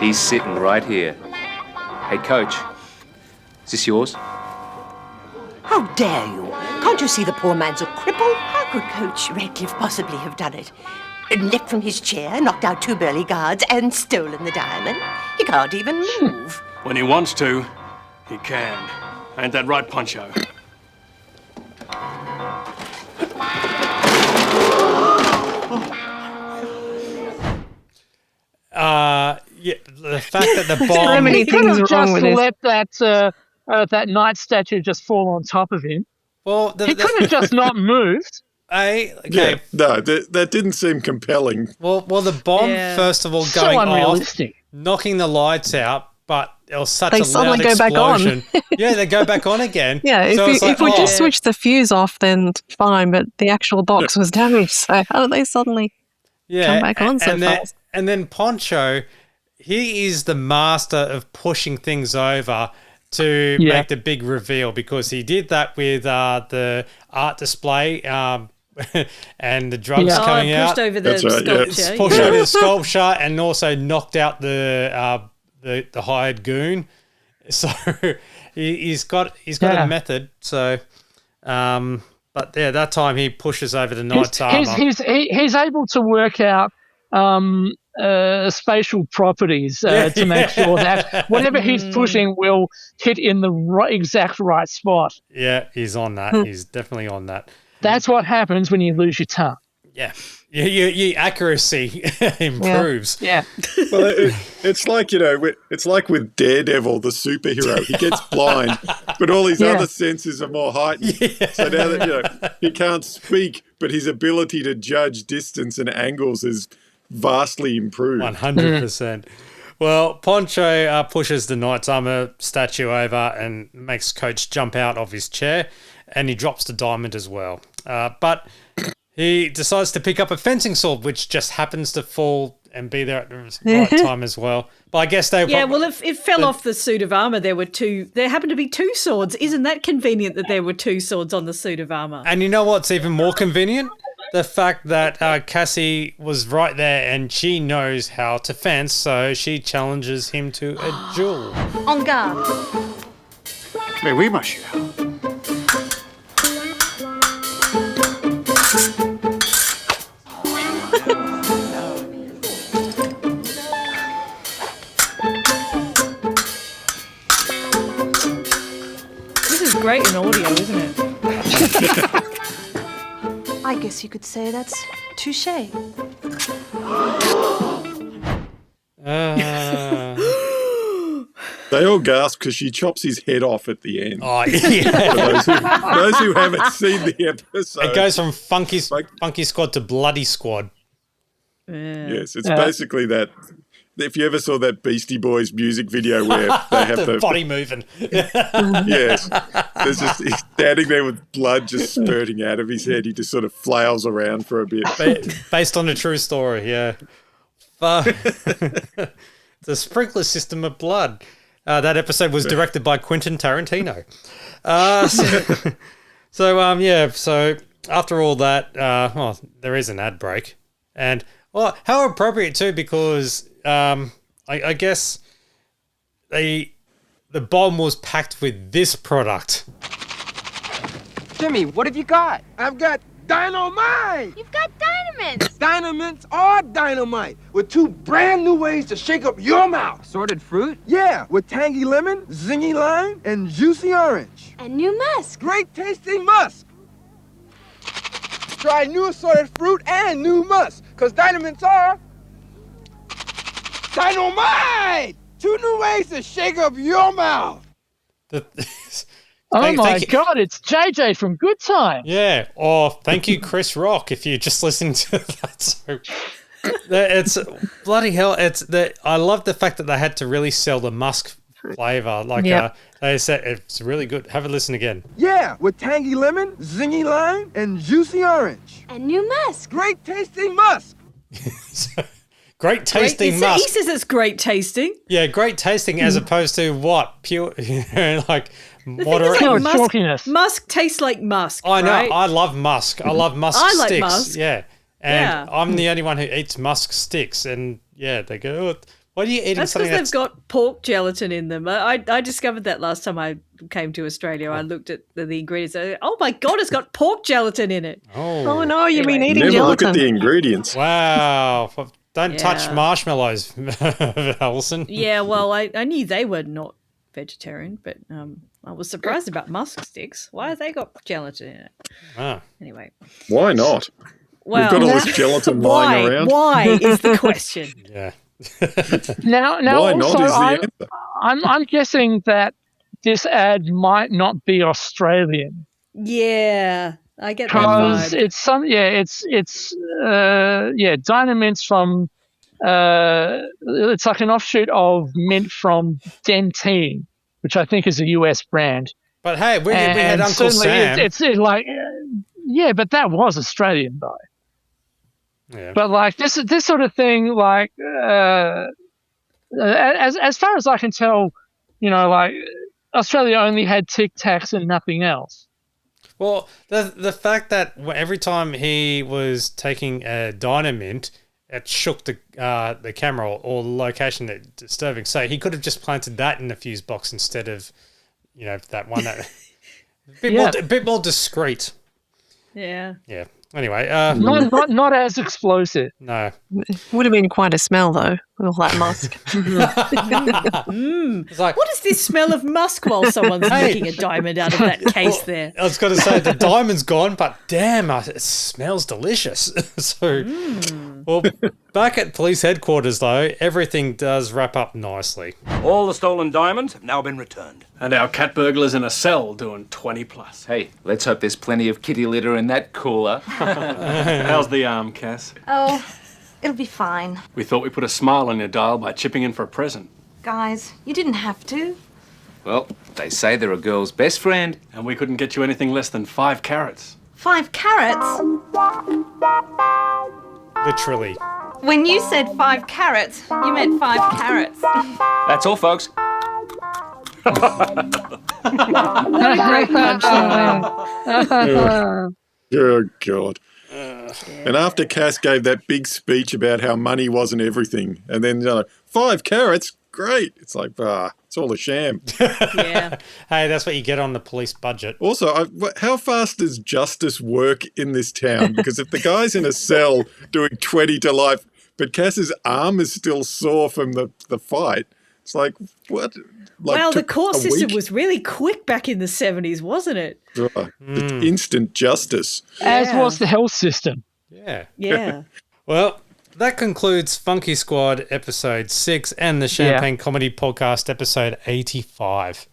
He's sitting right here. Hey, Coach, is this yours? How dare you? Can't you see the poor man's a cripple? How could Coach Radcliffe possibly have done it? Leapt from his chair, knocked out 2 burly guards, and stolen the diamond? He can't even move. When he wants to, he can. Ain't that right, Poncho? The fact that the bomb... So many things are wrong with this. Let that knight statue just fall on top of him. Well, he could have just not moved. Okay. Yeah, no, that didn't seem compelling. Well, the bomb, first of all, going off, knocking the lights out, but it was such a loud explosion. Yeah, they go back on again. Yeah, if we just switch the fuse off, then fine, but the actual box was damaged, so how did they suddenly come back on so fast? And then Poncho, he is the master of pushing things over to make the big reveal, because he did that with the art display and the drugs coming out. Pushed over the sculpture. Pushed over the sculpture and also knocked out the hired goon. So he's got a method. So, but yeah, that time he pushes over the knight's armor. He's able to work out spatial properties to make sure that whatever he's pushing will hit in the exact right spot. Yeah, he's on that. He's definitely on that. That's what happens when you lose your tongue. Yeah. Your accuracy improves. Yeah. Well, it's like, it's like with Daredevil, the superhero. He gets blind, but all his other senses are more heightened. Yeah. So now that, he can't speak, but his ability to judge distance and angles is vastly improved. 100%. Well, Poncho pushes the Knight's Armour statue over and makes Coach jump out of his chair, and he drops the diamond as well. But he decides to pick up a fencing sword, which just happens to fall and be there at the right time as well. But I guess they... Yeah, well, if it fell off the suit of armour, there happened to be 2 swords. Isn't that convenient that there were 2 swords on the suit of armour? And you know what's even more convenient? The fact that Cassie was right there and she knows how to fence, so she challenges him to a duel. En garde. Mais oui, ma chère. This is great in audio, isn't it? I guess you could say that's touché. They all gasp because she chops his head off at the end. Oh, yeah. For those who haven't seen the episode. It goes from Funky Squad to Bloody Squad. Yes, it's basically that. If you ever saw that Beastie Boys music video where they have the body moving. Yes. There's just, he's standing there with blood just spurting out of his head. He just sort of flails around for a bit. Based on a true story, yeah. The sprinkler system of blood. That episode was directed by Quentin Tarantino. So after all that, there is an ad break. And how appropriate too, because I guess the bomb was packed with this product. Jimmy, what have you got? I've got dynamite! You've got dynamite! Dynamits are dynamite, with 2 brand new ways to shake up your mouth. Assorted fruit? Yeah, with tangy lemon, zingy lime, and juicy orange. And new musk. Great tasting musk. Try new assorted fruit and new musk, because dynamits are dynamite! 2 new ways to shake up your mouth. Oh my God, it's JJ from Good Time. Yeah. Oh, thank you, Chris Rock, if you're just listening to that. So it's bloody hell. I love the fact that they had to really sell the musk flavor. They said it's really good. Have a listen again. Yeah, with tangy lemon, zingy lime, and juicy orange. And new musk. Great tasting musk. Great tasting musk. He says it's great tasting. Yeah, great tasting as opposed to what? Pure, like moderate. Musk tastes like musk. I know. Right? I love musk. I love musk sticks. like musk. Yeah. And I'm the only one who eats musk sticks. And yeah, they go, why are you eating that's something because they've got pork gelatin in them. I discovered that last time I came to Australia. I looked at the ingredients. Oh my God, it's got pork gelatin in it. Oh no, you've been eating Never gelatin. Look at the ingredients. Wow. Don't touch marshmallows, Alison. Yeah, well, I knew they were not vegetarian, but I was surprised about musk sticks. Why have they got gelatin in it? Ah. Anyway. Why not? Well, we've got all this gelatin lying around. Why is the question? Yeah. Now why also, not is the answer. I'm guessing that this ad might not be Australian. Yeah, I get that because vibe. it's Dynamints from it's like an offshoot of mint from Dentyne, which I think is a US brand. But hey, we had Uncle Sam. It's like but that was Australian though. Yeah. But like this sort of thing, like as far as I can tell, like Australia only had Tic Tacs and nothing else. Well, the fact that every time he was taking a Dynamint, it shook the camera or the location that disturbing. So he could have just planted that in the fuse box instead of, that one that a bit more discreet. Yeah. Yeah. Anyway, not as explosive. No. Would have been quite a smell though, with all that musk. It's like, what is this smell of musk while someone's making a diamond out of that case there? I was going to say the diamond's gone, but damn, it smells delicious. So, well, back at police headquarters though, everything does wrap up nicely. All the stolen diamonds have now been returned. And our cat burglar's in a cell doing 20 plus. Hey, let's hope there's plenty of kitty litter in that cooler. How's the arm, Cass? Oh, It'll be fine. We thought we put a smile on your dial by chipping in for a present. Guys, you didn't have to. Well, they say they're a girl's best friend. And we couldn't get you anything less than 5 carats. 5 carats? Literally. When you said 5 carats, you meant 5 carats. That's all, folks. Great punchline. Oh, God. And after Cass gave that big speech about how money wasn't everything, and then 5 carats, great. It's like, it's all a sham. Yeah. Hey, that's what you get on the police budget. Also, how fast does justice work in this town? Because if the guy's in a cell doing 20 to life, but Cass's arm is still sore from the fight, it's like, what? Like, well, the court system week? was really quick back in the 70s, wasn't it? It's instant justice. As was the health system. Yeah. Yeah. Well, that concludes Funky Squad episode 6 and the Champagne Comedy Podcast episode 85.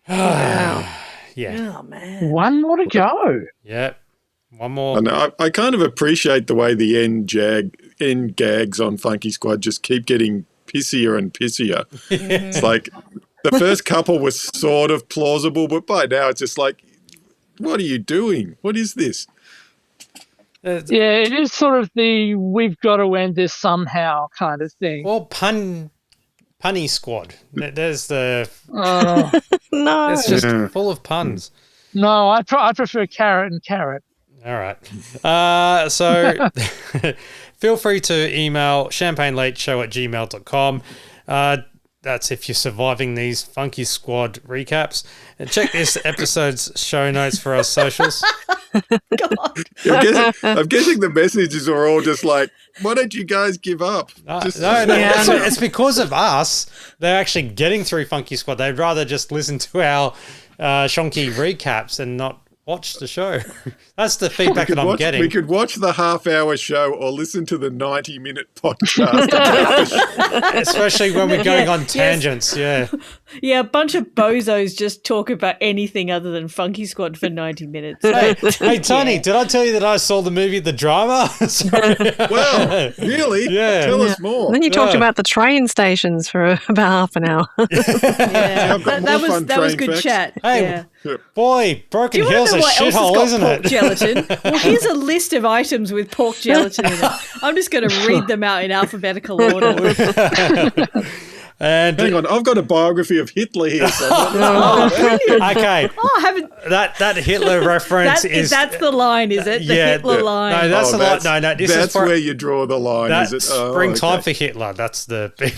Wow. Yeah. Oh, man. One more to go. Yep. One more. And I kind of appreciate the way the end gags on Funky Squad just keep getting pissier and pissier. It's like the first couple was sort of plausible, but by now it's just like, what are you doing? What is this? Yeah, it is sort of the we've got to end this somehow kind of thing. Well, punny squad. There's the no. It's just full of puns. No, I prefer carrot and carrot. All right. So feel free to email champagnelateshow@gmail.com. That's if you're surviving these Funky Squad recaps. And check this episode's show notes for our socials. I'm guessing the messages are all just like, why don't you guys give up? No, it's because of us. They're actually getting through Funky Squad. They'd rather just listen to our shonky recaps and not watch the show. That's the feedback that I'm getting. We could watch the half-hour show or listen to the 90-minute podcast. Especially when we're going on tangents, yeah. Yeah, a bunch of bozos just talk about anything other than Funky Squad for 90 minutes. Hey, Tony, did I tell you that I saw the movie The Drama? Well, really? Yeah. Tell us more. And then you talked about the train stations for about half an hour. That was good chat. Hey, boy, Broken Do you Hill's a what else has shithole, got isn't pork it? gelatin? Well, here's a list of items with pork gelatin in it. I'm just going to read them out in alphabetical order. And hang on, I've got a biography of Hitler here. So I okay. haven't. That Hitler reference that's the line, is it? The Hitler line. No, that's the line. No, this that's is for, where you draw the line. That's is it? springtime for Hitler. That's the big.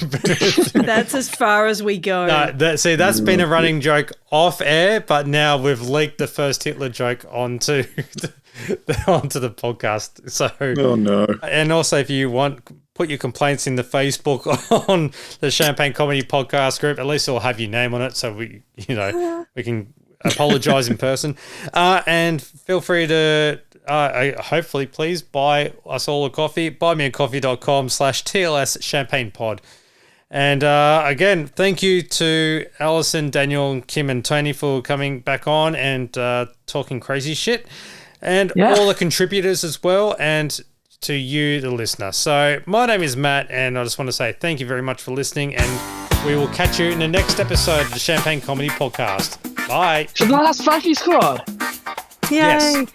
That's as far as we go. That's been a running joke off air, but now we've leaked the first Hitler joke onto the podcast. So, oh no! And also, if you want, put your complaints in the Facebook on the Champagne Comedy Podcast group. At least it'll have your name on it, so we can apologise in person. And feel free to hopefully please buy us all a coffee. buymeacoffee.com/TLS Champagne Pod. And again, thank you to Alison, Daniel, Kim, and Tony for coming back on and talking crazy shit. And all the contributors as well, and to you, the listener. So my name is Matt, and I just want to say thank you very much for listening, and we will catch you in the next episode of the Champagne Comedy Podcast. Bye. To the last Funky Squad. Yay. Yes.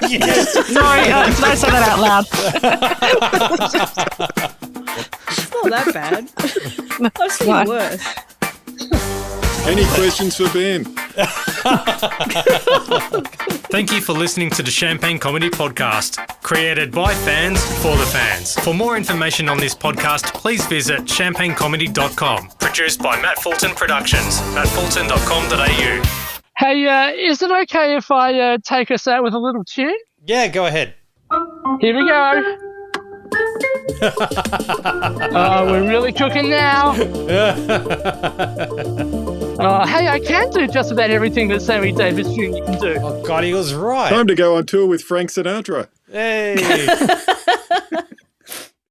Yes. Sorry, did I say that out loud? It's not that bad. I've seen worse. Any questions for Ben? Thank you for listening to the Champagne Comedy Podcast, created by fans for the fans. For more information on this podcast, please visit champagnecomedy.com. Produced by Matt Fulton Productions, mattfulton.com.au. Hey, is it okay if I take us out with a little tune? Yeah, go ahead. Here we go. We're really cooking now. Hey, I can do just about everything that Sammy Davis Jr. can do. Oh, God, he was right. Time to go on tour with Frank Sinatra. Hey.